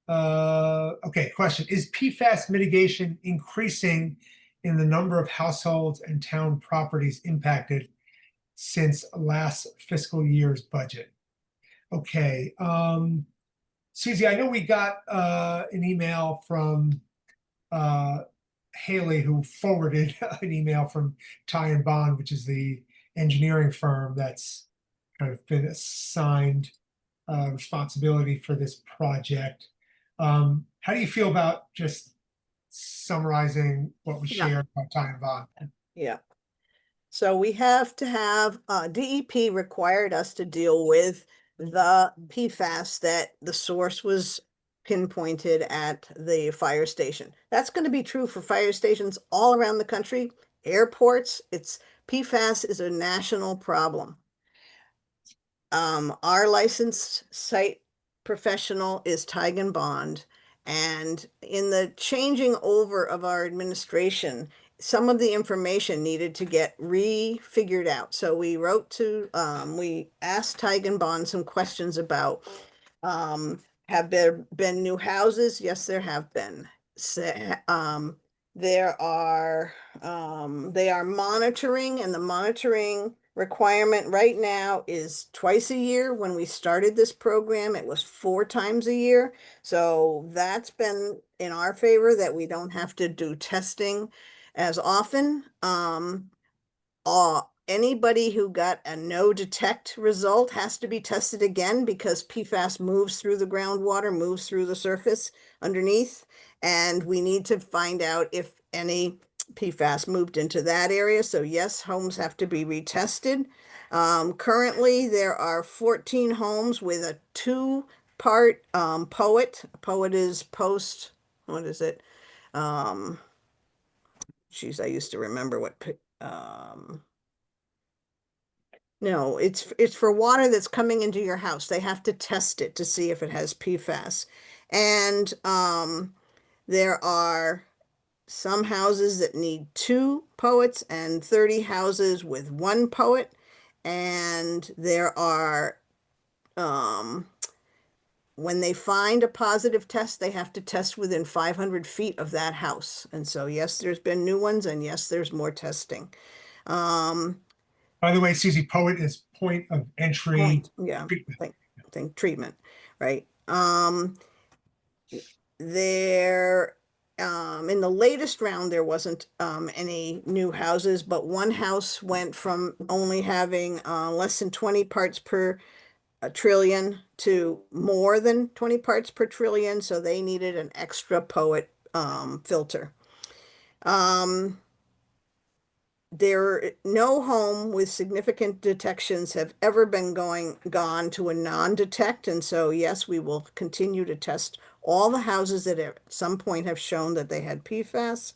[SPEAKER 1] Okay, question. Is PFAS mitigation increasing in the number of households and town properties impacted since last fiscal year's budget? Okay. Susie, I know we got an email from Haley, who forwarded an email from Ty and Bond, which is the engineering firm that's kind of been assigned responsibility for this project. How do you feel about just summarizing what we
[SPEAKER 4] Yeah.
[SPEAKER 1] shared about Ty and Bond?
[SPEAKER 4] Yeah. So we have to have, DEP required us to deal with the PFAS that the source was pinpointed at the fire station. That's going to be true for fire stations all around the country, airports. PFAS is a national problem. Our licensed site professional is Tigan Bond, and in the changing over of our administration, some of the information needed to get refigured out. So we we asked Tigan Bond some questions about, have there been new houses? Yes, there have been. There are, they are monitoring, and the monitoring requirement right now is twice a year. When we started this program, it was 4 times a year. So that's been in our favor, that we don't have to do testing as often. Anybody who got a no detect result has to be tested again, because PFAS moves through the groundwater, moves through the surface underneath, and we need to find out if any PFAS moved into that area. So yes, homes have to be retested. Currently, there are 14 homes with a 2-part POET. POET is post, what is it? Geez, I used to remember what, no, it's for water that's coming into your house. They have to test it to see if it has PFAS. And there are some houses that need 2 POETs and 30 houses with 1 POET. And there are, when they find a positive test, they have to test within 500 feet of that house. And so, yes, there's been new ones, and yes, there's more testing.
[SPEAKER 1] By the way, Susie, POET is point of entry
[SPEAKER 4] Yeah,
[SPEAKER 1] treatment.
[SPEAKER 4] think treatment, right? There, in the latest round, there wasn't any new houses, but one house went from only having less than 20 parts per trillion to more than 20 parts per trillion, so they needed an extra POET filter. No home with significant detections have ever been gone to a non-detect, and so yes, we will continue to test all the houses that at some point have shown that they had PFAS.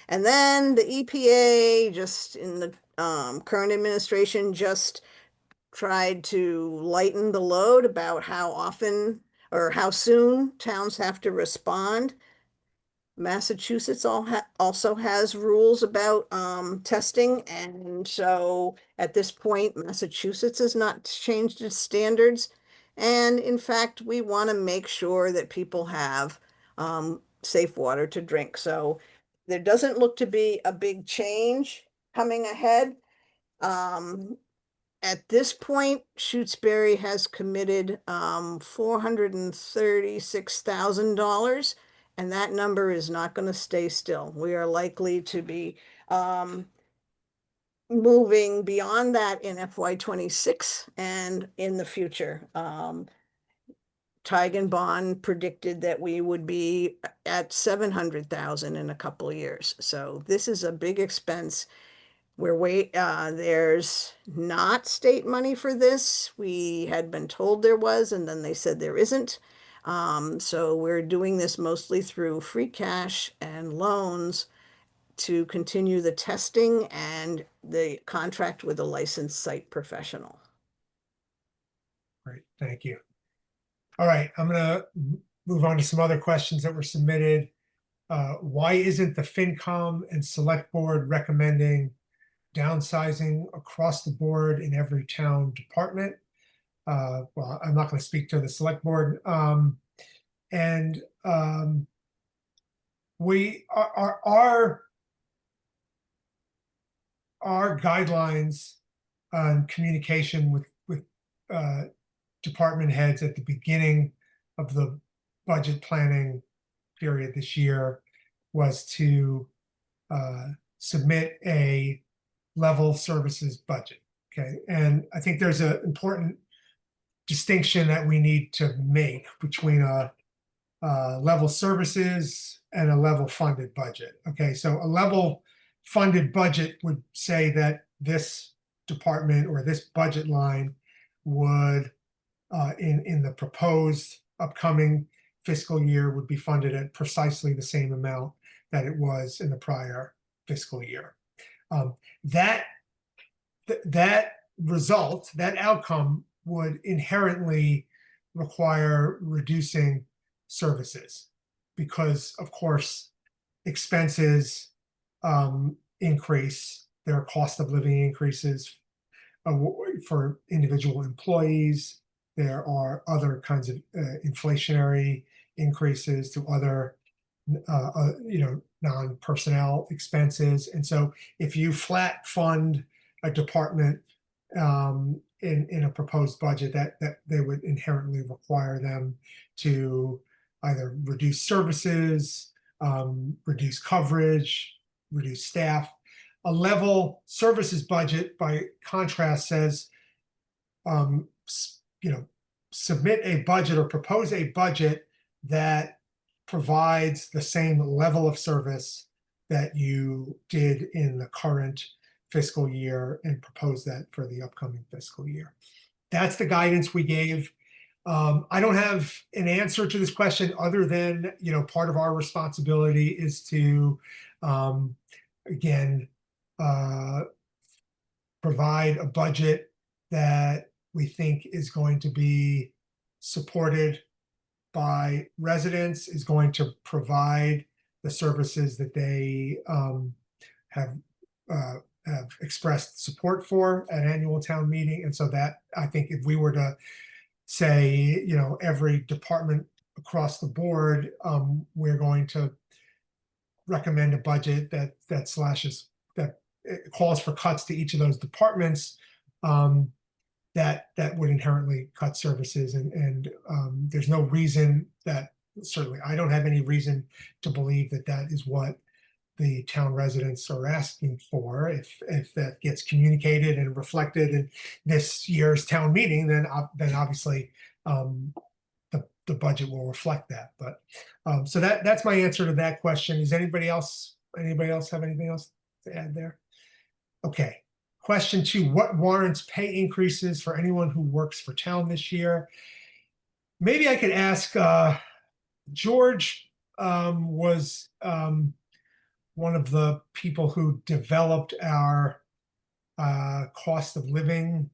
[SPEAKER 4] And then the EPA, just in the current administration, just tried to lighten the load about how often or how soon towns have to respond. Massachusetts also has rules about testing, and so at this point, Massachusetts has not changed its standards. And in fact, we want to make sure that people have safe water to drink. So there doesn't look to be a big change coming ahead. At this point, Shutesbury has committed $436,000, and that number is not going to stay still. We are likely to be moving beyond that in FY26 and in the future. Tig and Bond predicted that we would be at 700,000 in a couple of years. So this is a big expense. There's not state money for this. We had been told there was, and then they said there isn't. So we're doing this mostly through free cash and loans to continue the testing and the contract with a licensed site professional.
[SPEAKER 1] Great, thank you. All right, I'm gonna move on to some other questions that were submitted. Why isn't the FinCom and Select Board recommending downsizing across the board in every town department? Well, I'm not going to speak to the Select Board. We our guidelines on communication with department heads at the beginning of the budget planning period this year was to submit a level services budget. Okay, and I think there's an important distinction that we need to make between a level services and a level funded budget. Okay, so a level funded budget would say that this department or this budget line would in the proposed upcoming fiscal year would be funded at precisely the same amount that it was in the prior fiscal year. That result, that outcome would inherently require reducing services because, of course, expenses increase, there are cost of living increases for individual employees. There are other kinds of inflationary increases to other non-personnel expenses. And so if you flat fund a department in a proposed budget, that they would inherently require them to either reduce services, reduce coverage, reduce staff. A level services budget, by contrast, says submit a budget or propose a budget that provides the same level of service that you did in the current fiscal year and propose that for the upcoming fiscal year. That's the guidance we gave. I don't have an answer to this question other than, part of our responsibility is to, again, provide a budget that we think is going to be supported by residents, is going to provide the services that they have expressed support for at annual town meeting. And so that, I think, if we were to say, every department across the board, we're going to recommend a budget that calls for cuts to each of those departments, that would inherently cut services. And there's no reason that, certainly I don't have any reason to believe that that is what the town residents are asking for. If that gets communicated and reflected in this year's town meeting, then obviously the budget will reflect that. But so that's my answer to that question. Does anybody else have anything else to add there? Okay. Question 2, what warrants pay increases for anyone who works for town this year? Maybe I could ask, George was one of the people who developed our cost of living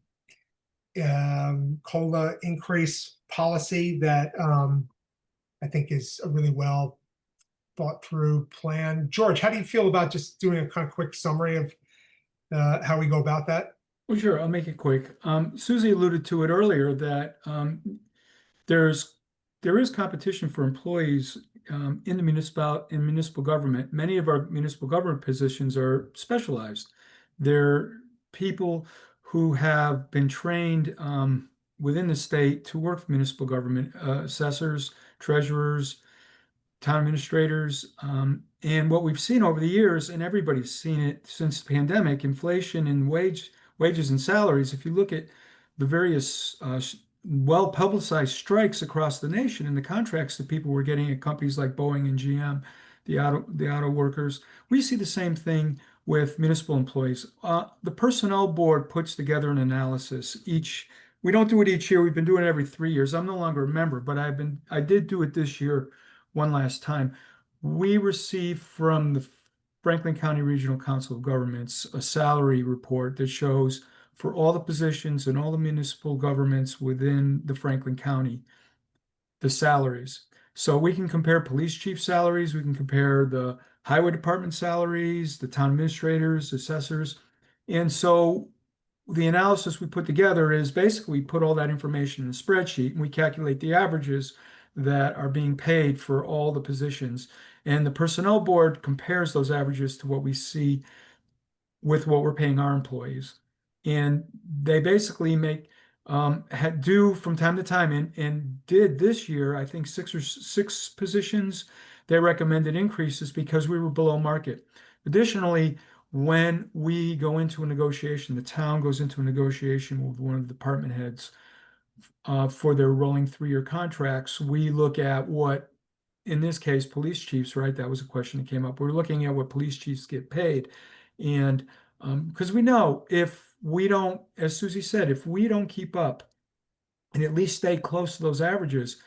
[SPEAKER 1] COLA increase policy that I think is a really well thought through plan. George, how do you feel about just doing a kind of quick summary of how we go about that?
[SPEAKER 5] Well, sure, I'll make it quick. Susie alluded to it earlier that there is competition for employees in the municipal government. Many of our municipal government positions are specialized. They're people who have been trained within the state to work for municipal government, assessors, treasurers, town administrators. And what we've seen over the years, and everybody's seen it since the pandemic, inflation in wages and salaries. If you look at the various well-publicized strikes across the nation and the contracts that people were getting at companies like Boeing and GM, the auto workers, we see the same thing with municipal employees. The personnel board puts together an analysis we don't do it each year. We've been doing it every 3 years. I'm no longer a member, but I did do it this year one last time. We receive from the Franklin County Regional Council of Governments a salary report that shows for all the positions in all the municipal governments within the Franklin County, the salaries. So we can compare police chief salaries, we can compare the highway department salaries, the town administrators, assessors. And so the analysis we put together is basically we put all that information in a spreadsheet and we calculate the averages that are being paid for all the positions. And the personnel board compares those averages to what we see with what we're paying our employees. And they basically do from time to time and did this year, I think six positions, they recommended increases because we were below market. Additionally, when we go into a negotiation, the town goes into a negotiation with one of the department heads for their rolling 3-year contracts, we look at what, in this case, police chiefs, right? That was a question that came up. We're looking at what police chiefs get paid. And because we know if we don't, as Susie said, if we don't keep up and at least stay close to those averages,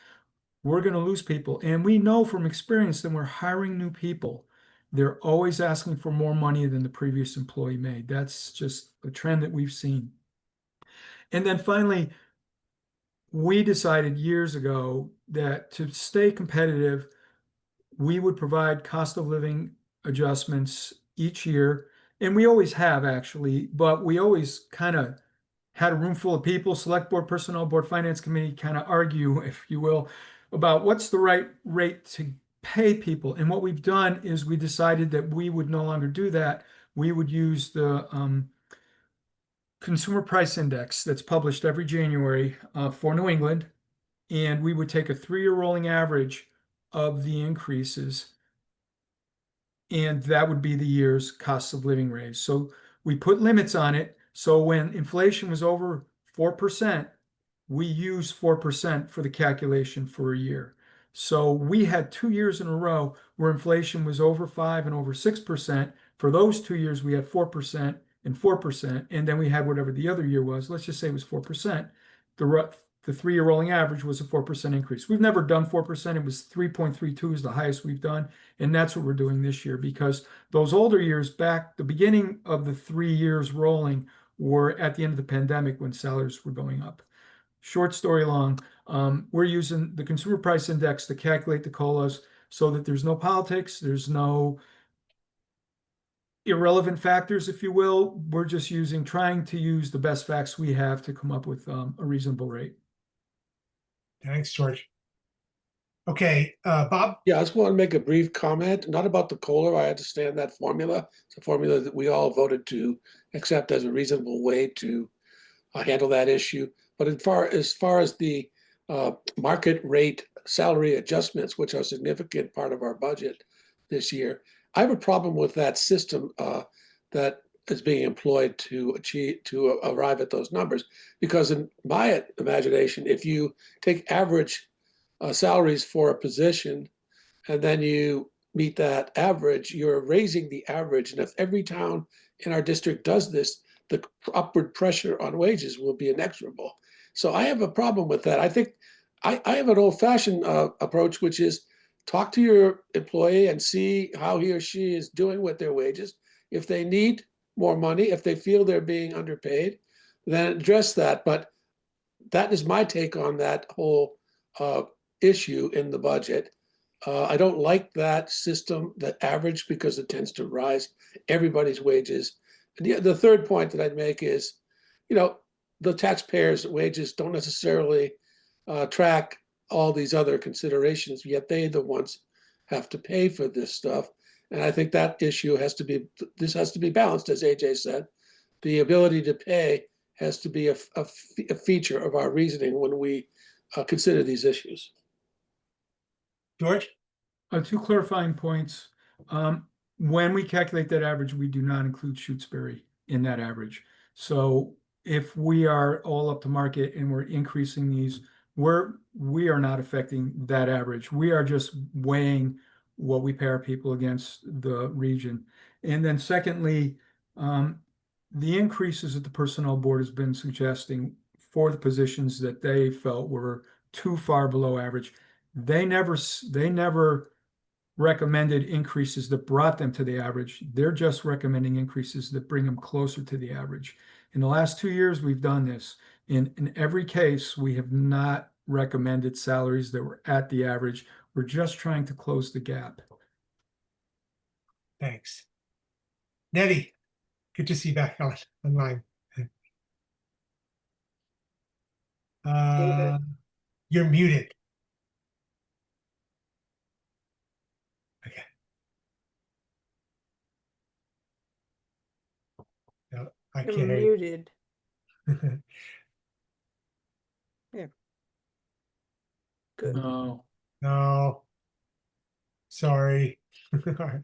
[SPEAKER 5] we're going to lose people. And we know from experience that we're hiring new people, they're always asking for more money than the previous employee made. That's just a trend that we've seen. And then finally, we decided years ago that to stay competitive, we would provide cost of living adjustments each year. And we always have, actually, but we always kind of had a room full of people, select board, personnel board, finance committee, kind of argue, if you will, about what's the right rate to pay people. And what we've done is we decided that we would no longer do that. We would use the Consumer Price Index that's published every January for New England, and we would take a 3-year rolling average of the increases, and that would be the year's cost of living raise. So we put limits on it. So when inflation was over 4%, we use 4% for the calculation for a year. So we had 2 years in a row where inflation was over 5 and over 6%. For those 2 years, we had 4% and 4%, and then we had whatever the other year was. Let's just say it was 4%. The 3-year rolling average was a 4% increase. We've never done 4%. It was 3.32 is the highest we've done, and that's what we're doing this year because those older years back, the beginning of the 3 years rolling were at the end of the pandemic when salaries were going up. Short story long, we're using the Consumer Price Index to calculate the COLAs so that there's no politics, there's no irrelevant factors, if you will. We're just trying to use the best facts we have to come up with a reasonable rate.
[SPEAKER 1] Thanks, George. Okay, Bob?
[SPEAKER 6] Yeah, I just want to make a brief comment, not about the COLA. I understand that formula. It's a formula that we all voted to accept as a reasonable way to handle that issue. But as far as the market rate salary adjustments, which are a significant part of our budget this year, I have a problem with that system that is being employed to arrive at those numbers. Because in my imagination, if you take average salaries for a position and then you meet that average, you're raising the average. And if every town in our district does this, the upward pressure on wages will be inexorable. So I have a problem with that. I think I have an old-fashioned approach, which is talk to your employee and see how he or she is doing with their wages. If they need more money, if they feel they're being underpaid, then address that. But that is my take on that whole issue in the budget. I don't like that system, that average, because it tends to rise everybody's wages. And the third point that I'd make is, the taxpayers' wages don't necessarily track all these other considerations, yet they the ones have to pay for this stuff. And I think that issue has to be balanced, as AJ said. The ability to pay has to be a feature of our reasoning when we consider these issues.
[SPEAKER 1] George?
[SPEAKER 5] Two clarifying points. When we calculate that average, we do not include Shutesbury in that average. So if we are all up to market and we're increasing these, we are not affecting that average. We are just weighing what we pay our people against the region. And then secondly, the increases that the Personnel Board has been suggesting for the positions that they felt were too far below average, they never recommended increases that brought them to the average. They're just recommending increases that bring them closer to the average. In the last 2 years, we've done this. In every case, we have not recommended salaries that were at the average. We're just trying to close the gap.
[SPEAKER 1] Thanks. Nettie, good to see you back online. You're muted. Okay. No, I
[SPEAKER 4] You're
[SPEAKER 1] can't hear you.
[SPEAKER 4] muted. Yeah. Good.
[SPEAKER 5] No.
[SPEAKER 1] No. Sorry. All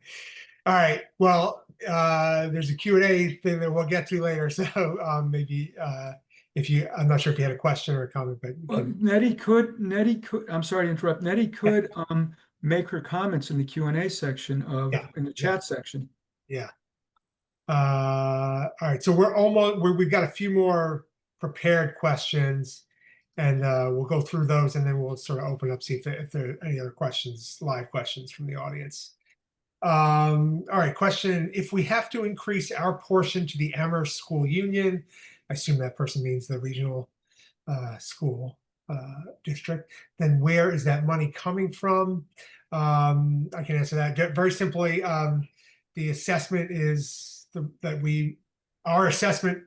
[SPEAKER 1] right. Well, there's a Q&A thing that we'll get to later. So maybe I'm not sure if you had a question or a comment, but
[SPEAKER 5] Nettie could, I'm sorry to interrupt. Nettie could make her comments in the Q&A section in the chat section.
[SPEAKER 1] Yeah. All right. So we've got a few more prepared questions, and we'll go through those, and then we'll sort of open up, see if there are any other questions, live questions from the audience. All right. Question: if we have to increase our portion to the Amherst School Union, I assume that person means the regional school district, then where is that money coming from? I can answer that very simply. The assessment is our assessment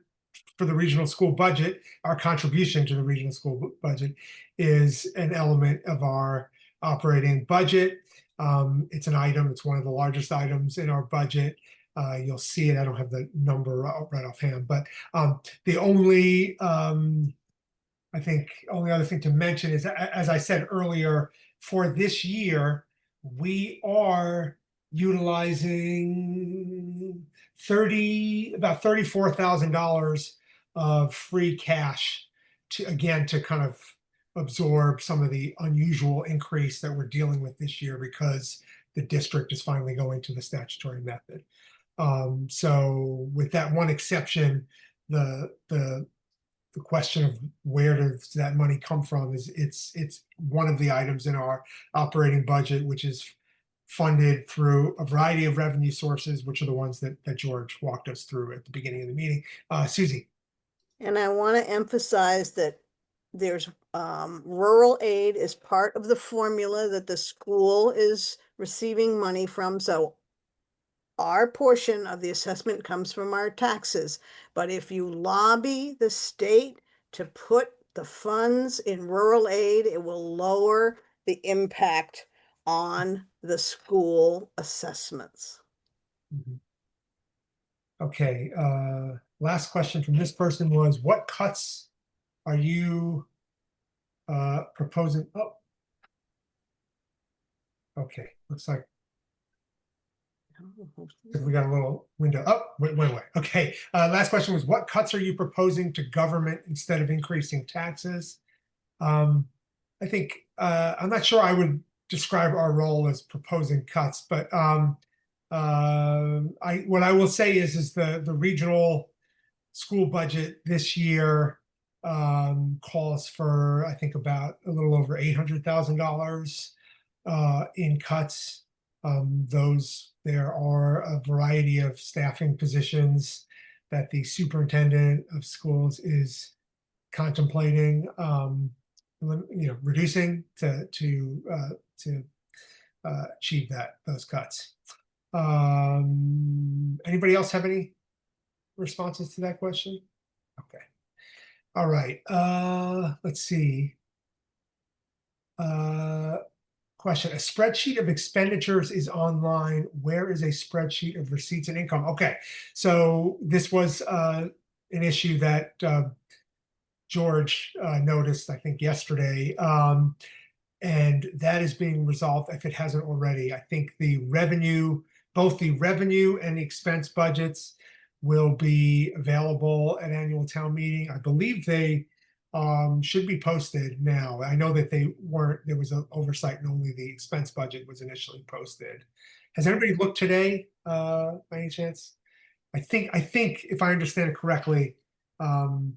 [SPEAKER 1] for the regional school budget, our contribution to the regional school budget is an element of our operating budget. It's an item, it's one of the largest items in our budget. You'll see it, I don't have the number right offhand, but the only other thing to mention is, as I said earlier, for this year, we are utilizing about $34,000 of free cash to kind of absorb some of the unusual increase that we're dealing with this year because the district is finally going to the statutory method. So with that one exception, the question of where does that money come from is it's one of the items in our operating budget, which is funded through a variety of revenue sources, which are the ones that George walked us through at the beginning of the meeting. Susie.
[SPEAKER 4] And I want to emphasize that there's rural aid is part of the formula that the school is receiving money from. So our portion of the assessment comes from our taxes. But if you lobby the state to put the funds in rural aid, it will lower the impact on the school assessments.
[SPEAKER 1] Mm-hmm. Okay. Last question from this person was, what cuts are you proposing? Oh, okay. Looks like we got a little window. Oh, went away. Okay. Last question was, what cuts are you proposing to government instead of increasing taxes? I think I'm not sure I would describe our role as proposing cuts, but what I will say is the regional school budget this year calls for, I think, about a little over $800,000 in cuts. There are a variety of staffing positions that the superintendent of schools is contemplating, reducing to achieve those cuts. Anybody else have any responses to that question? Okay. All right. Let's see. Question. A spreadsheet of expenditures is online. Where is a spreadsheet of receipts and income? Okay. So this was an issue that George noticed, I think, yesterday. And that is being resolved if it hasn't already. I think both the revenue and the expense budgets will be available at annual town meeting. I believe they should be posted now. I know that they weren't, there was an oversight and only the expense budget was initially posted. Has anybody looked today, by any chance? I think if I understand it correctly, Haley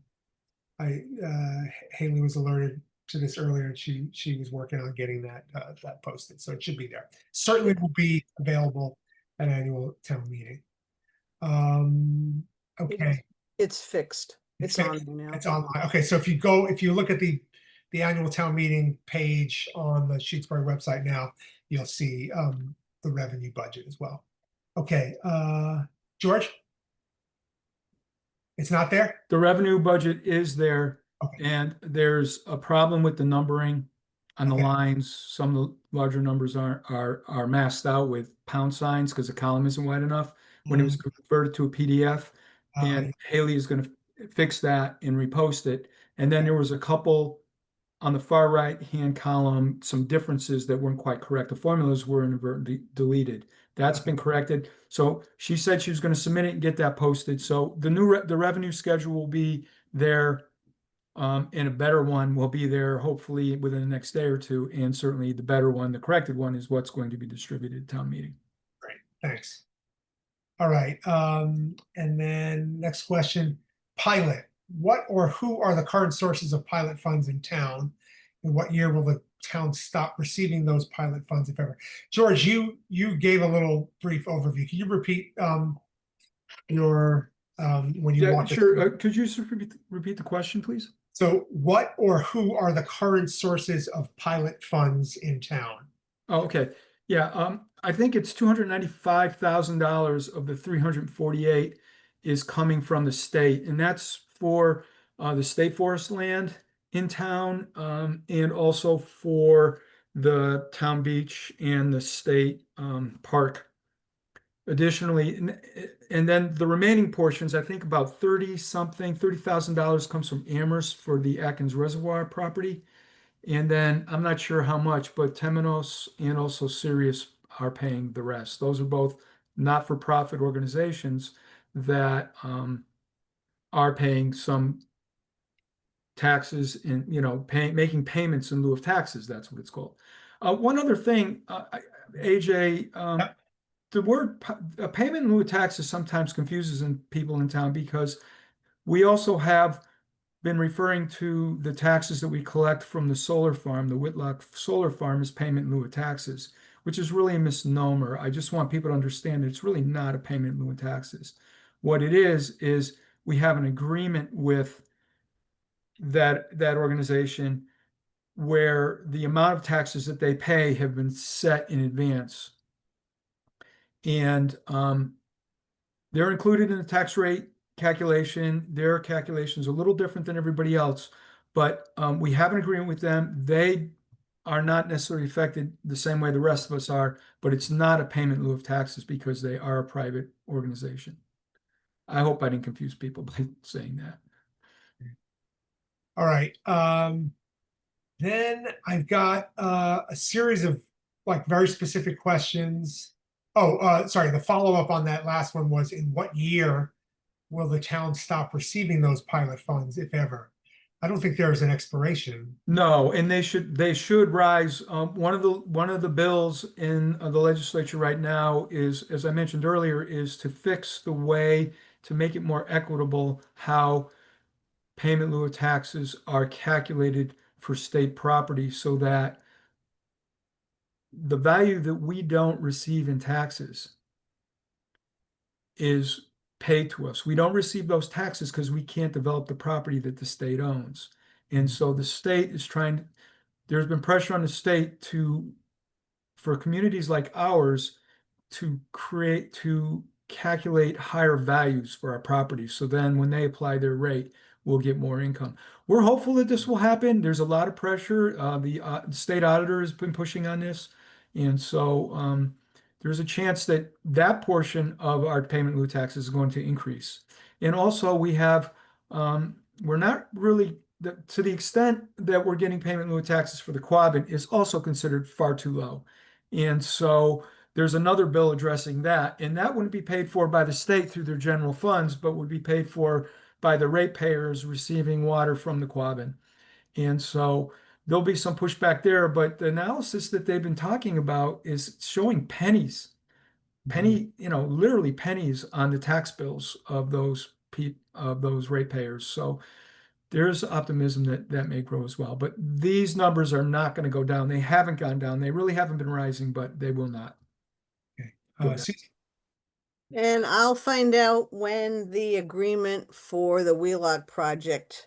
[SPEAKER 1] was alerted to this earlier, and she was working on getting that posted, so it should be there. Certainly will be available at annual town meeting. Okay,
[SPEAKER 4] It's fixed. It's on
[SPEAKER 1] fixed.
[SPEAKER 4] now.
[SPEAKER 1] It's online. Okay, so if you look at the annual town meeting page on the Shutesbury website now, you'll see the revenue budget as well. Okay, George, it's not there.
[SPEAKER 5] The revenue budget is there,
[SPEAKER 1] Okay.
[SPEAKER 5] and there's a problem with the numbering on the
[SPEAKER 1] Okay.
[SPEAKER 5] lines. Some of the larger numbers are masked out with pound signs because the column isn't wide enough when it was converted to a PDF. And Haley is going to fix that and repost it. And then there was a couple on the far right hand column, some differences that weren't quite correct. The formulas were inadvertently deleted. That's been corrected. So she said she was going to submit it and get that posted. So the the revenue schedule will be there, and a better one will be there hopefully within the next day or two. And certainly the better one, the corrected one, is what's going to be distributed at town meeting.
[SPEAKER 1] Great, thanks. All right, and then next question, pilot. What or who are the current sources of pilot funds in town? And what year will the town stop receiving those pilot funds, if ever? George, you gave a little brief overview. Can you repeat your when you walked us
[SPEAKER 5] Sure.
[SPEAKER 1] through?
[SPEAKER 5] Could you just repeat the question, please?
[SPEAKER 1] So what or who are the current sources of pilot funds in town?
[SPEAKER 5] Oh, okay. Yeah, I think it's $295,000 of the 348 is coming from the state, and that's for the state forest land in town, and also for the town beach and the state park. Additionally, and then the remaining portions, I think about $30,000 comes from Amherst for the Atkins Reservoir property. And then I'm not sure how much, but Temenos and also Sirius are paying the rest. Those are both not-for-profit organizations that are paying some taxes and, making payments in lieu of taxes. That's what it's called. One other thing, AJ, the word payment in lieu of taxes sometimes confuses people in town, because we also have been referring to the taxes that we collect from the solar farm, the Whitlock solar farm, as payment in lieu of taxes, which is really a misnomer. I just want people to understand that it's really not a payment in lieu of taxes. What it is we have an agreement with that organization where the amount of taxes that they pay have been set in advance. And they're included in the tax rate calculation. Their calculation is a little different than everybody else, but we have an agreement with them. They are not necessarily affected the same way the rest of us are, but it's not a payment in lieu of taxes because they are a private organization. I hope I didn't confuse people by saying that.
[SPEAKER 1] All right. Then I've got a series of very specific questions. Oh, sorry. The follow-up on that last one was, in what year will the town stop receiving those pilot funds, if ever? I don't think there is an expiration.
[SPEAKER 5] No, and they should rise. One of the bills in the legislature right now is, as I mentioned earlier, is to fix the way to make it more equitable how payment in lieu of taxes are calculated for state property, so that the value that we don't receive in taxes is paid to us. We don't receive those taxes because we can't develop the property that the state owns. And so the state is there's been pressure on the state for communities like ours to calculate higher values for our properties. So then when they apply their rate, we'll get more income. We're hopeful that this will happen. There's a lot of pressure. The state auditor has been pushing on this. And so there's a chance that that portion of our payment in lieu taxes is going to increase. And also we have, we're not really, to the extent that we're getting payment in lieu taxes for the Quabbin is also considered far too low. And so there's another bill addressing that, and that wouldn't be paid for by the state through their general funds, but would be paid for by the ratepayers receiving water from the Quabbin. And so there'll be some pushback there, but the analysis that they've been talking about is showing pennies, literally pennies on the tax bills of those ratepayers. So there's optimism that that may grow as well. But these numbers are not going to go down. They haven't gone down. They really haven't been rising, but they will not.
[SPEAKER 1] Susan?
[SPEAKER 4] And I'll find out when the agreement for the Wheelock project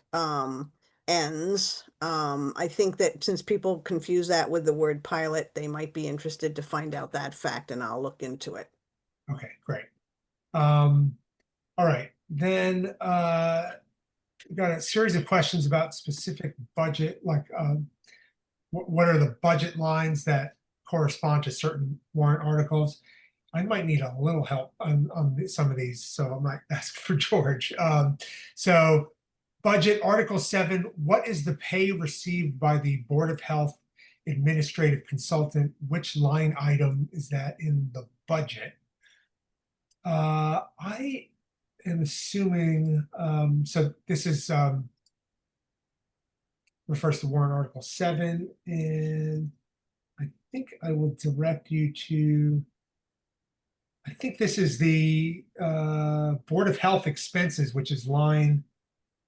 [SPEAKER 4] ends. I think that since people confuse that with the word pilot, they might be interested to find out that fact, and I'll look into it.
[SPEAKER 1] Okay, great. All right, then we've got a series of questions about specific budget, like what are the budget lines that correspond to certain warrant articles. I might need a little help on some of these, so I might ask for George. So budget Article 7, what is the pay received by the Board of Health administrative consultant? Which line item is that in the budget? I am assuming, so this is refers to warrant Article 7, and I think I will direct you to, I think this is the Board of Health expenses, which is line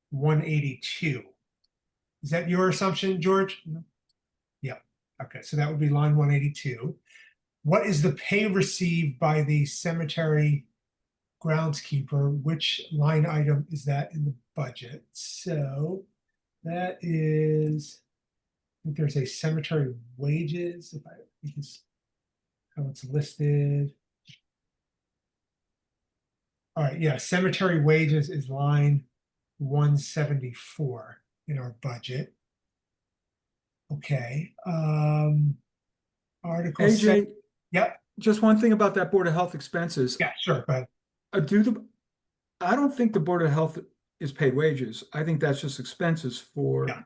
[SPEAKER 1] 182. Is that your assumption, George? Yeah. Okay, so that would be line 182. What is the pay received by the cemetery groundskeeper? Which line item is that in the budget? So that is, I think there's a cemetery wages, if I just how it's listed. All right, yeah, cemetery wages is line 174 in our budget. Okay. Article
[SPEAKER 5] AJ,
[SPEAKER 1] 7. Yep.
[SPEAKER 5] just one thing about that Board of Health expenses.
[SPEAKER 1] Yeah, sure. Go ahead.
[SPEAKER 5] I don't think the Board of Health is paid wages. I think that's just expenses for.
[SPEAKER 1] Yeah.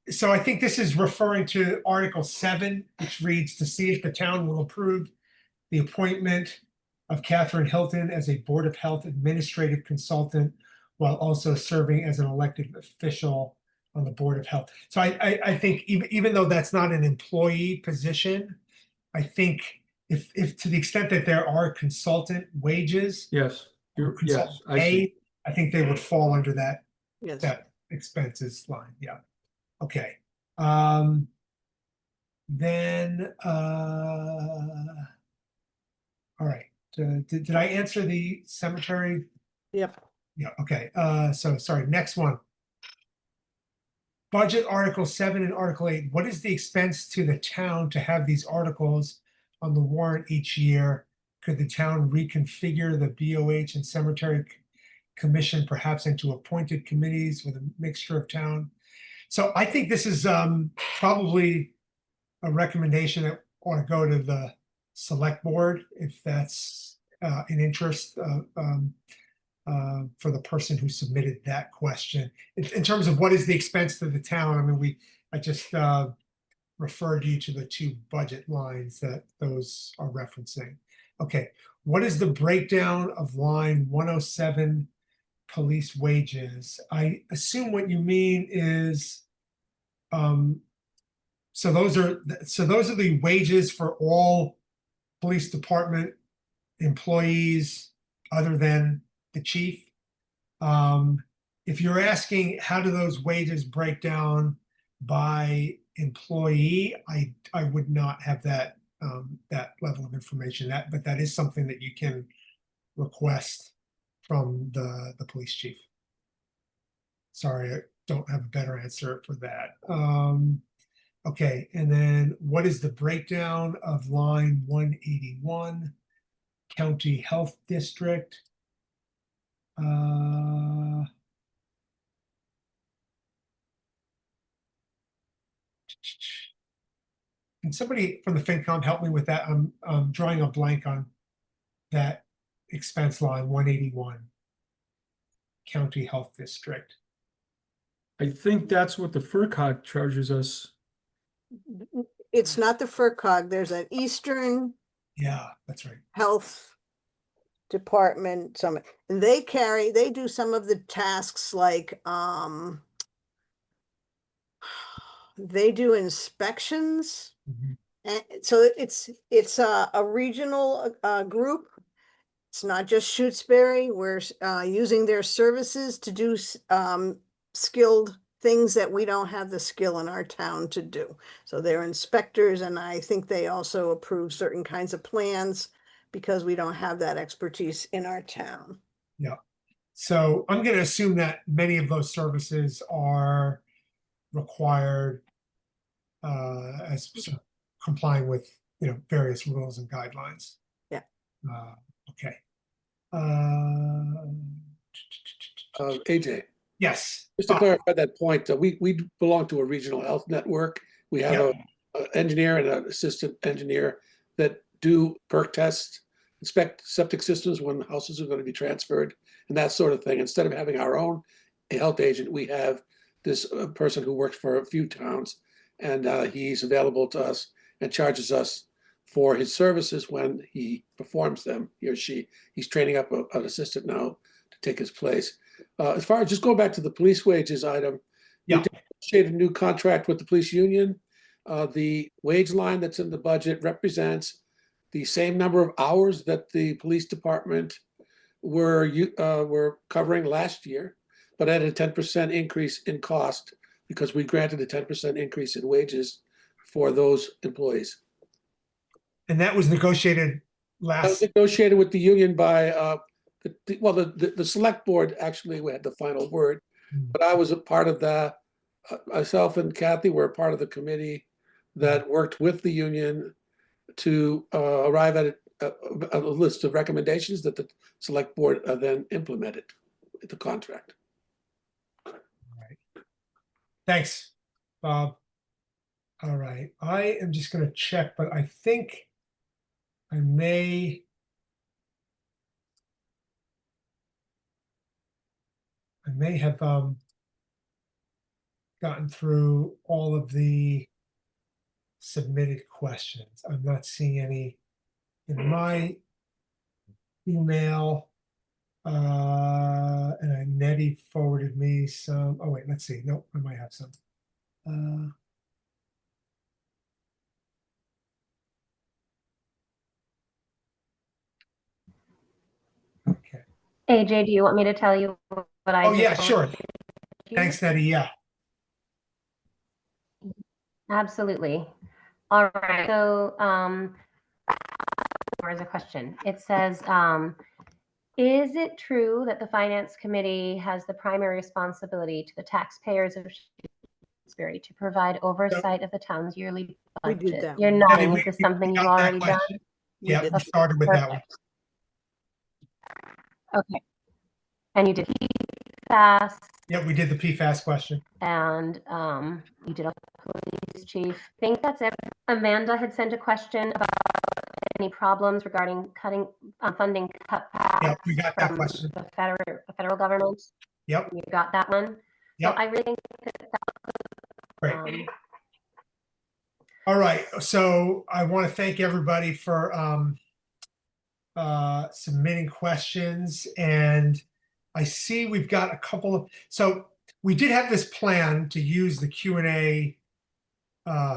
[SPEAKER 1] So I think this is referring to Article 7, which reads to see if the town will approve the appointment of Catherine Hilton as a Board of Health administrative consultant while also serving as an elected official on the Board of Health. So I think even though that's not an employee position, I think if to the extent that there are consultant wages,
[SPEAKER 5] Yes,
[SPEAKER 1] consultant
[SPEAKER 5] I see.
[SPEAKER 1] I think they would fall under that
[SPEAKER 4] Yes.
[SPEAKER 1] that expenses line. Yeah. Okay. Then all right. Did I answer the cemetery?
[SPEAKER 4] Yep.
[SPEAKER 1] Yeah. Okay. So sorry. Next one. Budget Article 7 and Article 8. What is the expense to the town to have these articles on the warrant each year? Could the town reconfigure the BOH and cemetery commission perhaps into appointed committees with a mixture of town? So I think this is probably a recommendation that ought to go to the select board if that's an interest for the person who submitted that question. In terms of what is the expense to the town, I mean, I just referred you to the two budget lines that those are referencing. Okay, what is the breakdown of line 107 police wages? I assume what you mean is, so those are the wages for all police department employees other than the chief. If you're asking how do those wages break down by employee, I would not have that that level of information. But that is something that you can request from the police chief. Sorry, I don't have a better answer for that. Okay, and then what is the breakdown of line 181, County Health District? Can somebody from the FinCom help me with that? I'm drawing a blank on that expense line 181, County Health District.
[SPEAKER 5] I think that's what the FERCog charges us.
[SPEAKER 4] It's not the FERCog. There's an Eastern
[SPEAKER 1] Yeah, that's right.
[SPEAKER 4] Health Department, and they do some of the tasks like, they do inspections.
[SPEAKER 1] Mhm.
[SPEAKER 4] And so it's a regional group. It's not just Shutesbury. We're using their services to do skilled things that we don't have the skill in our town to do. So they're inspectors, and I think they also approve certain kinds of plans because we don't have that expertise in our town.
[SPEAKER 1] Yeah. So I'm going to assume that many of those services are required as sort of complying with, various rules and guidelines.
[SPEAKER 4] Yeah.
[SPEAKER 1] Okay.
[SPEAKER 6] AJ,
[SPEAKER 1] Yes.
[SPEAKER 6] just to clarify that point, we belong to a regional health network. We have
[SPEAKER 1] Yep.
[SPEAKER 6] an engineer and an assistant engineer that do perk tests, inspect septic systems when houses are going to be transferred and that sort of thing. Instead of having our own health agent, we have this person who works for a few towns, and he's available to us and charges us for his services when he performs them, he or she. He's training up an assistant now to take his place. As far as just going back to the police wages item, we
[SPEAKER 1] Yeah.
[SPEAKER 6] negotiated a new contract with the police union. The wage line that's in the budget represents the same number of hours that the police department were covering last year, but at a 10% increase in cost because we granted a 10% increase in wages for those employees.
[SPEAKER 1] And that was negotiated
[SPEAKER 6] That was
[SPEAKER 1] last.
[SPEAKER 6] negotiated with the union by the select board actually had the final word, but I was a part of that. Myself and Kathy were a part of the committee that worked with the union to arrive at a list of recommendations that the select board then implemented the contract.
[SPEAKER 1] Thanks, Bob. All right. I am just going to check, but I think I may have gotten through all of the submitted questions. I'm not seeing any in my email. And Nettie forwarded me some. Oh wait, let's see. Nope, I might have some. Okay.
[SPEAKER 2] AJ, do you want me to tell you what I
[SPEAKER 1] Oh
[SPEAKER 2] just
[SPEAKER 1] yeah, sure.
[SPEAKER 2] forwarded you?
[SPEAKER 1] Thanks, Nettie. Yeah.
[SPEAKER 2] Absolutely. All right. So there's a question. It says, is it true that the Finance Committee has the primary responsibility to the taxpayers of Shutesbury to provide oversight of the town's yearly
[SPEAKER 4] We
[SPEAKER 2] budget?
[SPEAKER 4] did that
[SPEAKER 2] You're
[SPEAKER 4] one.
[SPEAKER 2] nodding.
[SPEAKER 1] We-
[SPEAKER 2] Is this
[SPEAKER 1] we
[SPEAKER 2] something
[SPEAKER 1] got
[SPEAKER 2] you've
[SPEAKER 1] that
[SPEAKER 2] already done?
[SPEAKER 1] question.
[SPEAKER 4] We
[SPEAKER 1] Yeah,
[SPEAKER 4] did.
[SPEAKER 1] we started with that one.
[SPEAKER 2] Okay. And you did PFAS,
[SPEAKER 1] Yeah, we did the PFAS question.
[SPEAKER 2] and you did a police chief. I think that's it. Amanda had sent a question about any problems regarding cutting funding cutbacks.
[SPEAKER 1] Yeah, we got that
[SPEAKER 2] from
[SPEAKER 1] question.
[SPEAKER 2] the federal government.
[SPEAKER 1] Yep.
[SPEAKER 2] You got that one.
[SPEAKER 1] Yep.
[SPEAKER 2] So I really think
[SPEAKER 1] Great. All right. So I want to thank everybody for submitting questions, and I see we've got a couple of. So we did have this plan to use the Q&A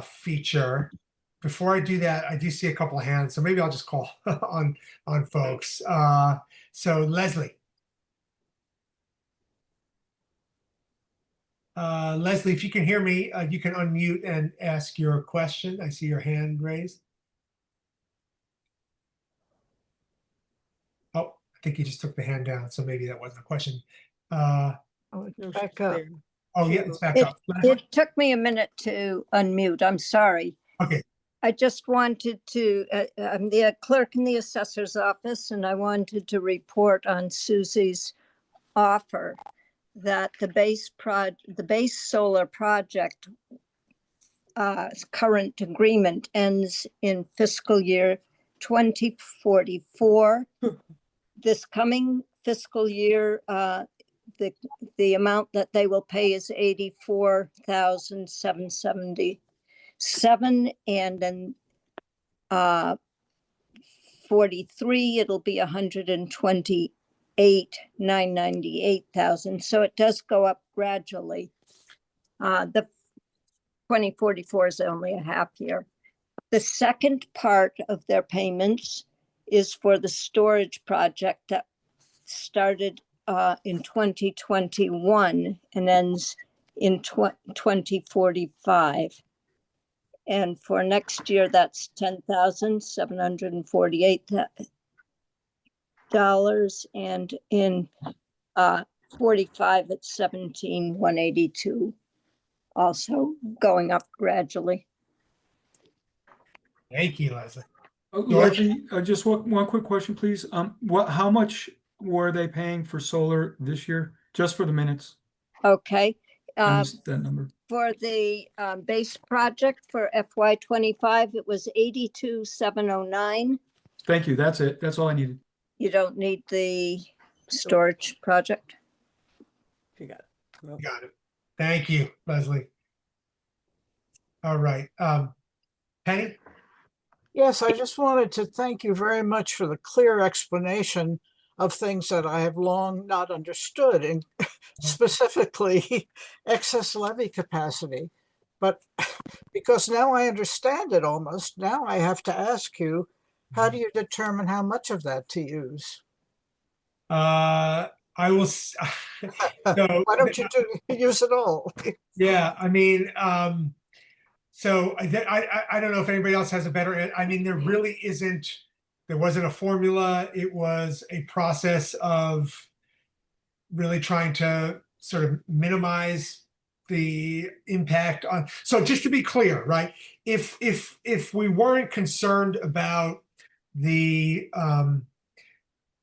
[SPEAKER 1] feature. Before I do that, I do see a couple of hands, so maybe I'll just call on folks. So Leslie. Leslie, if you can hear me, you can unmute and ask your question. I see your hand raised. Oh, I think you just took the hand down, so maybe that wasn't a question.
[SPEAKER 9] Oh, it's back up.
[SPEAKER 1] Oh, yeah, it's back
[SPEAKER 10] It,
[SPEAKER 1] up.
[SPEAKER 10] it took me a minute to unmute. I'm sorry.
[SPEAKER 1] Okay,
[SPEAKER 10] I just wanted to, I'm the clerk in the assessor's office, and I wanted to report on Susie's offer that the base solar project current agreement ends in fiscal year 2044. This coming fiscal year, the amount that they will pay is 84,777, and then 43, it'll be 128,998,000. So it does go up gradually. The 2044 is only a half year. The second part of their payments is for the storage project that started in 2021 and ends in 2045. And for next year, that's $10,748. And in 45, it's 17,182. Also going up gradually.
[SPEAKER 1] thank you, Leslie.
[SPEAKER 5] Leslie, just one quick question, please. How much were they paying for solar this year? Just for the minutes.
[SPEAKER 10] Okay.
[SPEAKER 5] I missed that number.
[SPEAKER 10] For the base project for FY25, it was 82,709.
[SPEAKER 5] Thank you. That's it. That's all I needed.
[SPEAKER 10] You don't need the storage project.
[SPEAKER 3] You got it. Well,
[SPEAKER 1] Got it. Thank you, Leslie. All right, Penny?
[SPEAKER 9] Yes, I just wanted to thank you very much for the clear explanation of things that I have long not understood, and specifically excess levy capacity. But because now I understand it almost, now I have to ask you, how do you determine how much of that to use?
[SPEAKER 1] I will, so,
[SPEAKER 9] Why don't you use it all?
[SPEAKER 1] yeah, I mean, so I don't know if anybody else has a better, I mean, there really isn't, there wasn't a formula. It was a process of really trying to sort of minimize the impact on, so just to be clear, right? If we weren't concerned about the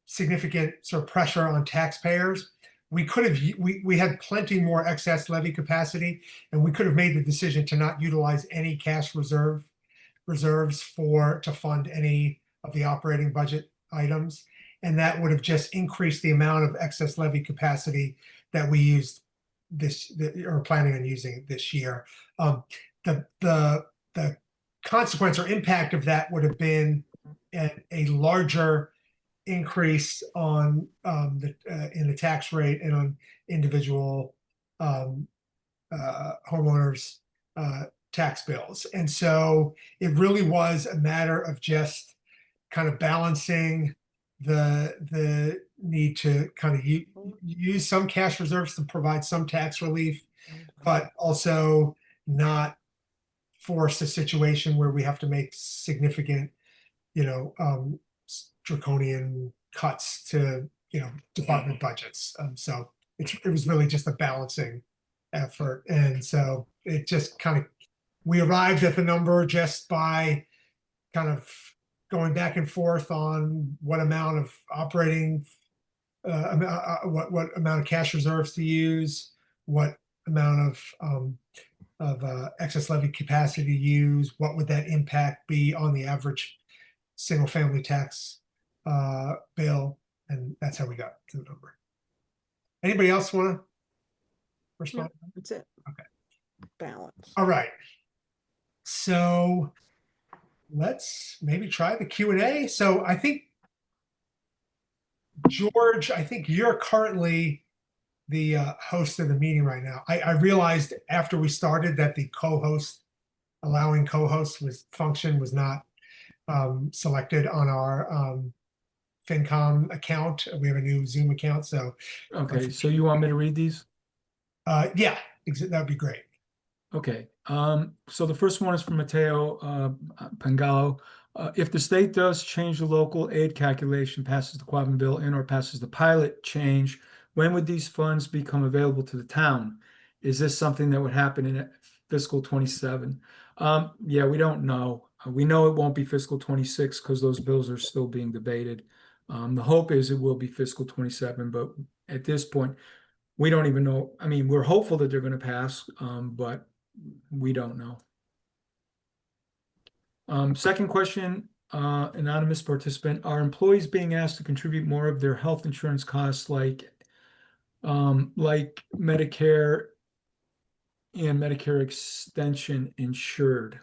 [SPEAKER 1] significant sort of pressure on taxpayers, we could have, we had plenty more excess levy capacity, and we could have made the decision to not utilize any cash reserves to fund any of the operating budget items. And that would have just increased the amount of excess levy capacity that we used or planning on using this year. The consequence or impact of that would have been a larger increase on in the tax rate and on individual homeowners' tax bills. And so it really was a matter of just kind of balancing the need to kind of use some cash reserves to provide some tax relief, but also not force a situation where we have to make significant, draconian cuts to, department budgets. So it was really just a balancing effort. And so it just kind of, we arrived at the number just by kind of going back and forth on what amount of operating, what amount of cash reserves to use, what amount of excess levy capacity to use, what would that impact be on the average single family tax bill, and that's how we got to the number. Anybody else want to respond?
[SPEAKER 4] No, that's it.
[SPEAKER 1] Okay.
[SPEAKER 4] Balance.
[SPEAKER 1] All right. So let's maybe try the Q&A. So I think, George, I think you're currently the host of the meeting right now. I realized after we started that the allowing co-hosts function was not selected on our FinCom account. We have a new Zoom account, so.
[SPEAKER 5] Okay, so you want me to read these?
[SPEAKER 1] Yeah, that'd be great.
[SPEAKER 5] Okay, so the first one is from Matteo Pangallo. If the state does change the local aid calculation, passes the Quabbin bill in or passes the pilot change, when would these funds become available to the town? Is this something that would happen in fiscal 27? Yeah, we don't know. We know it won't be fiscal 26 because those bills are still being debated. The hope is it will be fiscal 27, but at this point, we don't even know. I mean, we're hopeful that they're going to pass, but we don't know. Second question, anonymous participant, are employees being asked to contribute more of their health insurance costs like Medicare and Medicare extension insured?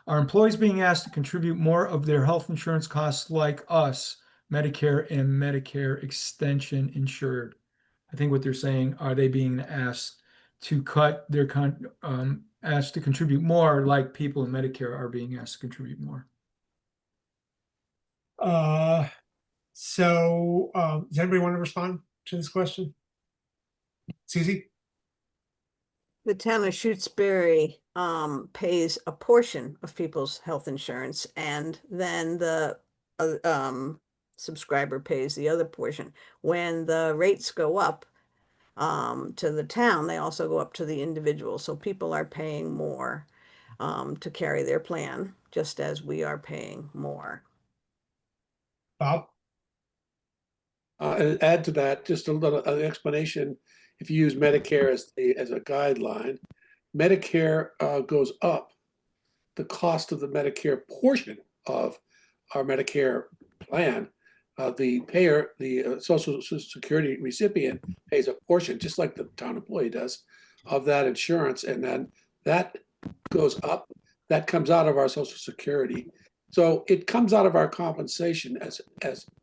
[SPEAKER 5] Are employees being asked to contribute more of their health insurance costs like us, Medicare and Medicare extension insured? I think what they're saying, are they being asked to cut their asked to contribute more like people in Medicare are being asked to contribute more?
[SPEAKER 1] Does anybody want to respond to this question? Susie?
[SPEAKER 4] The town of Shutesbury pays a portion of people's health insurance, and then the subscriber pays the other portion. When the rates go up to the town, they also go up to the individual. So people are paying more to carry their plan, just as we are paying more.
[SPEAKER 1] Bob?
[SPEAKER 6] And add to that, just a little an explanation. If you use Medicare as a guideline, Medicare goes up. The cost of the Medicare portion of our Medicare plan, the payer, the Social Security recipient pays a portion, just like the town employee does, of that insurance, and then that goes up. That comes out of our Social Security. So it comes out of our compensation as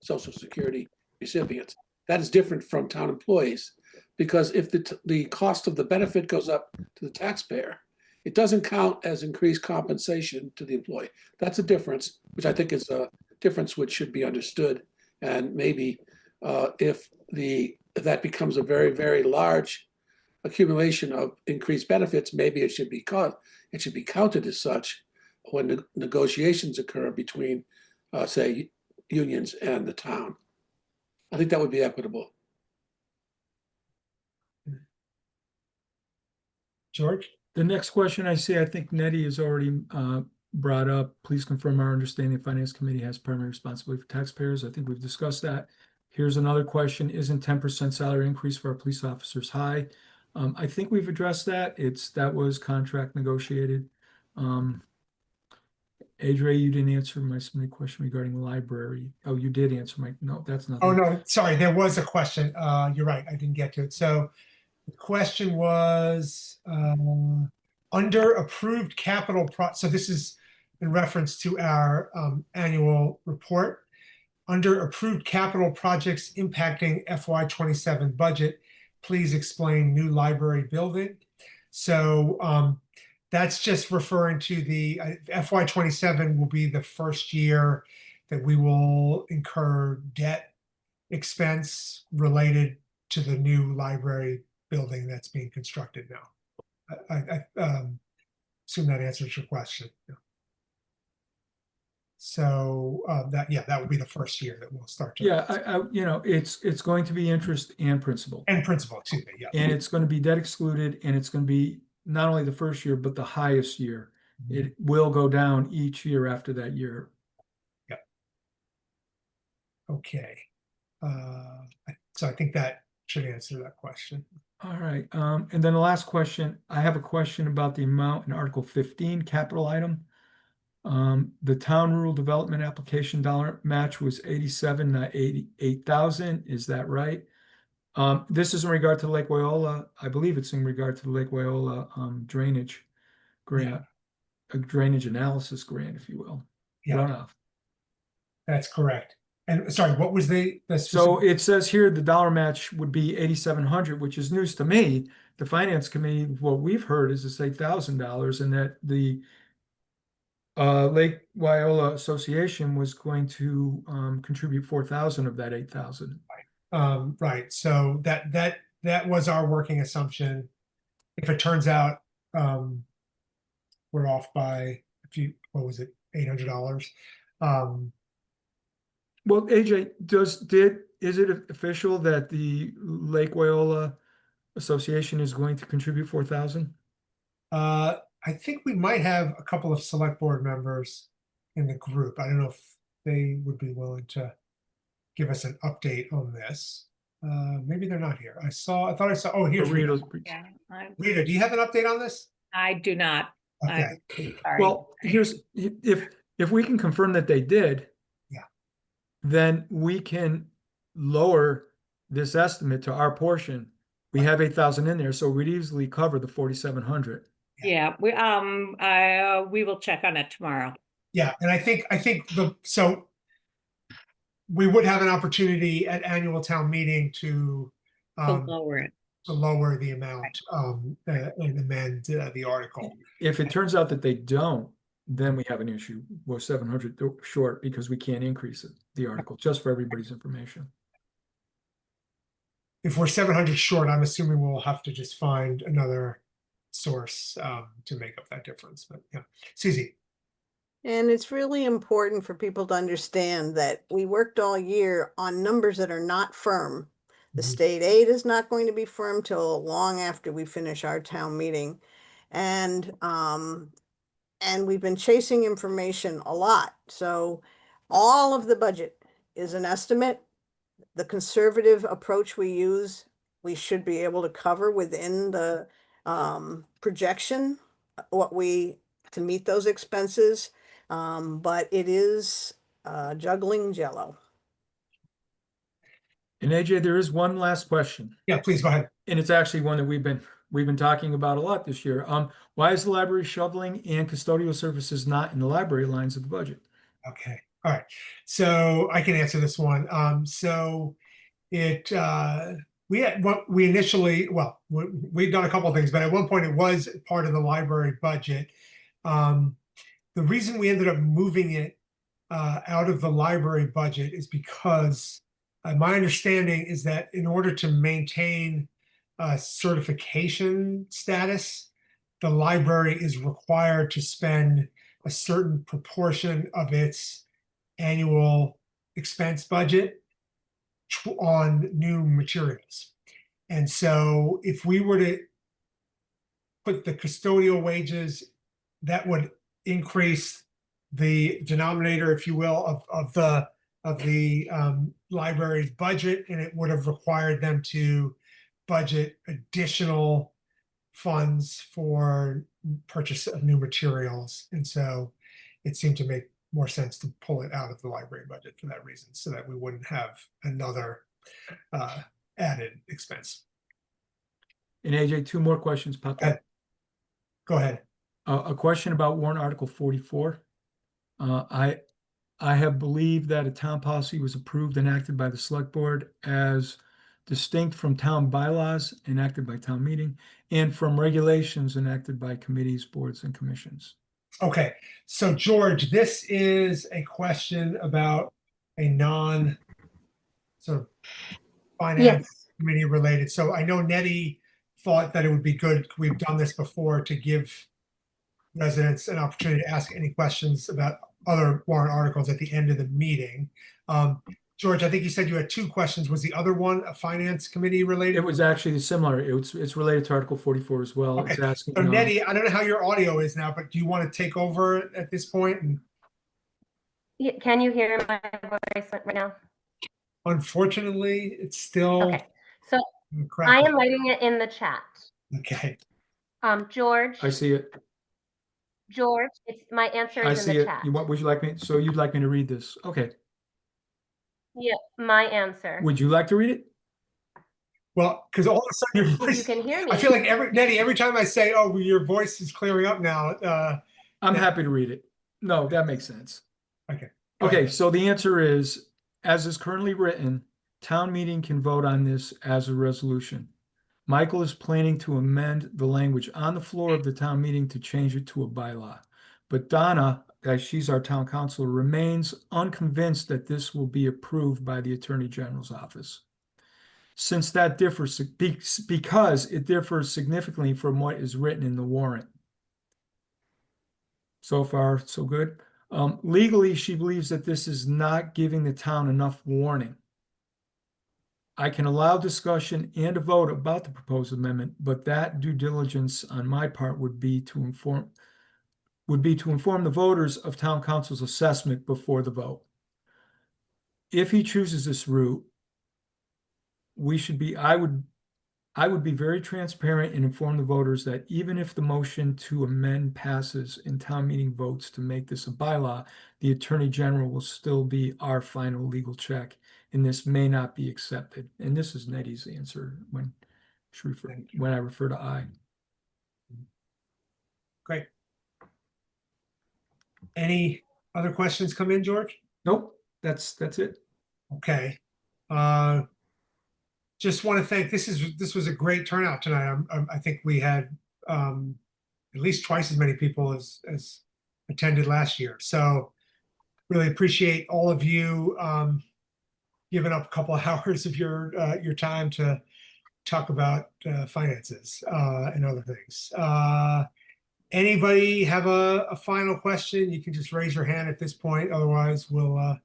[SPEAKER 6] Social Security recipients. That is different from town employees, because if the cost of the benefit goes up to the taxpayer, it doesn't count as increased compensation to the employee. That's a difference, which I think is a difference which should be understood. And maybe if that becomes a very, very large accumulation of increased benefits, maybe it should be counted as such when the negotiations occur between, say, unions and the town. I think that would be equitable.
[SPEAKER 1] George?
[SPEAKER 5] The next question I see, I think Nettie has already brought up. Please confirm our understanding the Finance Committee has primary responsibility for taxpayers. I think we've discussed that. Here's another question. Isn't 10% salary increase for our police officers high? I think we've addressed that. That was contract negotiated. Adria, you didn't answer my question regarding the library. Oh, you did answer no, that's not.
[SPEAKER 1] Oh, no, sorry. There was a question. You're right. I didn't get to it. So the question was under approved capital so this is in reference to our annual report. Under approved capital projects impacting FY27 budget, please explain new library building. So that's just referring to the FY27 will be the first year that we will incur debt expense related to the new library building that's being constructed now. I assume that answers your question. So that would be the first year that we'll start to.
[SPEAKER 5] Yeah, it's going to be interest and principal.
[SPEAKER 1] And principal, excuse me, yeah.
[SPEAKER 5] And it's going to be debt excluded, and it's going to be not only the first year, but the highest year. Mm-hmm. It will go down each year after that year.
[SPEAKER 1] Yeah. Okay. So I think that should answer that question.
[SPEAKER 5] All right. And then the last question, I have a question about the amount in Article 15 capital item. The town rural development application dollar match was 87, not 88,000. Is that right? This is in regard to Lake Wyola. I believe it's in regard to the Lake Wyola drainage grant, a drainage analysis grant, if you will.
[SPEAKER 1] Yeah.
[SPEAKER 5] Runoff.
[SPEAKER 1] That's correct. And sorry, what was the
[SPEAKER 5] so it says here the dollar match would be 8,700, which is news to me. The Finance Committee, what we've heard is it's $8,000, and that the Lake Wyola Association was going to contribute 4,000 of that 8,000.
[SPEAKER 1] Right. So that was our working assumption. If it turns out we're off by what was it, $800?
[SPEAKER 5] Well, AJ, is it official that the Lake Wyola Association is going to contribute 4,000.
[SPEAKER 1] I think we might have a couple of select board members in the group. I don't know if they would be willing to give us an update on this. Maybe they're not here. I thought I saw, oh, here's Rita.
[SPEAKER 11] Yeah,
[SPEAKER 1] Rita, do you have an update on this?
[SPEAKER 11] I do not.
[SPEAKER 1] Okay.
[SPEAKER 11] I'm sorry.
[SPEAKER 5] Well, if we can confirm that they did,
[SPEAKER 1] Yeah.
[SPEAKER 5] then we can lower this estimate to our portion. We have 8,000 in there, so we'd easily cover the 4,700.
[SPEAKER 11] Yeah, we will check on it tomorrow.
[SPEAKER 1] Yeah, and I think so we would have an opportunity at annual town meeting to
[SPEAKER 11] Lower it.
[SPEAKER 1] lower the amount and amend the article.
[SPEAKER 5] If it turns out that they don't, then we have an issue. We're 700 short because we can't increase it, the article, just for everybody's information.
[SPEAKER 1] If we're 700 short, I'm assuming we'll have to just find another source to make up that difference. But yeah, Susie.
[SPEAKER 4] And it's really important for people to understand that we worked all year on numbers that are not firm. The state aid is not going to be firm till long after we finish our town meeting. And we've been chasing information a lot. So all of the budget is an estimate. The conservative approach we use, we should be able to cover within the projection, to meet those expenses. But it is juggling jello.
[SPEAKER 5] And AJ, there is one last question.
[SPEAKER 1] Yeah, please go ahead.
[SPEAKER 5] And it's actually one that we've been talking about a lot this year. Why is the library shoveling and custodial services not in the library lines of the budget?
[SPEAKER 1] Okay. All right. So I can answer this one. So it we initially, well, we've done a couple of things, but at one point it was part of the library budget. The reason we ended up moving it out of the library budget is because my understanding is that in order to maintain certification status, the library is required to spend a certain proportion of its annual expense budget on new materials. And so if we were to put the custodial wages, that would increase the denominator, if you will, of the library's budget, and it would have required them to budget additional funds for purchase of new materials. And so it seemed to make more sense to pull it out of the library budget for that reason, so that we wouldn't have another added expense.
[SPEAKER 5] And AJ, two more questions popped up.
[SPEAKER 1] Go ahead.
[SPEAKER 5] A question about warrant article 44. I have believed that a town policy was approved and acted by the select board as distinct from town bylaws enacted by town meeting and from regulations enacted by committees, boards, and commissions.
[SPEAKER 1] Okay, so George, this is a question about a non sort of finance committee related. So I know Nettie thought that it would be good, we've done this before, to give residents an opportunity to ask any questions about other warrant articles at the end of the meeting. George, I think you said you had two questions. Was the other one a finance committee related?
[SPEAKER 5] It was actually similar. It's related to Article 44 as well.
[SPEAKER 1] Okay.
[SPEAKER 5] It's asking.
[SPEAKER 1] So Nettie, I don't know how your audio is now, but do you want to take over at this point? And
[SPEAKER 2] Yeah, can you hear my voice right now?
[SPEAKER 1] unfortunately, it's still
[SPEAKER 2] Okay. So I
[SPEAKER 1] crackling.
[SPEAKER 2] am writing it in the chat.
[SPEAKER 1] Okay.
[SPEAKER 2] George.
[SPEAKER 5] I see it.
[SPEAKER 2] George, it's my answer
[SPEAKER 5] I
[SPEAKER 2] is in
[SPEAKER 5] see
[SPEAKER 2] the
[SPEAKER 5] it.
[SPEAKER 2] chat.
[SPEAKER 5] Would you like me? So you'd like me to read this? Okay.
[SPEAKER 2] Yeah, my answer.
[SPEAKER 5] Would you like to read it?
[SPEAKER 1] Well, because all of a sudden your
[SPEAKER 2] If
[SPEAKER 1] voice,
[SPEAKER 2] you can hear me.
[SPEAKER 1] I feel like Nettie, every time I say, "Oh, your voice is clearing up now,"
[SPEAKER 5] I'm happy to read it. No, that makes sense.
[SPEAKER 1] okay.
[SPEAKER 5] Okay, so the answer is, as is currently written, town meeting can vote on this as a resolution. Michael is planning to amend the language on the floor of the town meeting to change it to a bylaw. But Donna, as she's our town council, remains unconvinced that this will be approved by the Attorney General's office. Since that differs, because it differs significantly from what is written in the warrant. So far, so good. Legally, she believes that this is not giving the town enough warning. I can allow discussion and a vote about the proposed amendment, but that due diligence on my part would be to inform the voters of town council's assessment before the vote. If he chooses this route, I would be very transparent and inform the voters that even if the motion to amend passes and town meeting votes to make this a bylaw, the Attorney General will still be our final legal check, and this may not be accepted. And this is Nettie's answer when I refer to I.
[SPEAKER 1] Great. Any other questions come in, George?
[SPEAKER 5] Nope, that's it.
[SPEAKER 1] Okay. Just want to thank, this was a great turnout tonight. I think we had at least twice as many people as attended last year. So really appreciate all of you giving up a couple of hours of your time to talk about finances and other things. Anybody have a final question? You can just raise your hand at this point. Otherwise, we'll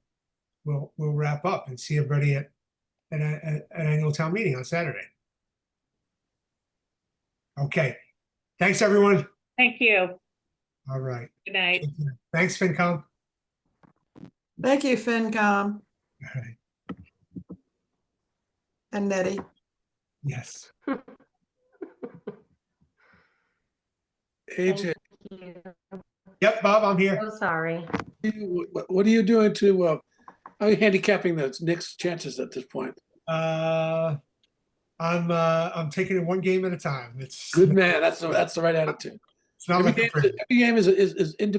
[SPEAKER 1] wrap up and see everybody at an annual town meeting on Saturday. Okay. Thanks, everyone.
[SPEAKER 11] Thank you.
[SPEAKER 1] All right.
[SPEAKER 11] Good night.
[SPEAKER 1] Thanks, FinCom.
[SPEAKER 12] Thank you, FinCom
[SPEAKER 1] All right.
[SPEAKER 12] and Nettie.
[SPEAKER 1] Yes.
[SPEAKER 6] AJ,
[SPEAKER 1] Yep, Bob, I'm here.
[SPEAKER 2] So sorry.
[SPEAKER 6] what are you doing to, how are you handicapping the Knicks' chances at this point?
[SPEAKER 1] I'm taking it one game at a time. It's
[SPEAKER 6] Good man. That's the right attitude.
[SPEAKER 1] It's not
[SPEAKER 6] Every
[SPEAKER 1] looking
[SPEAKER 6] game,
[SPEAKER 1] pretty.
[SPEAKER 6] every game is independent.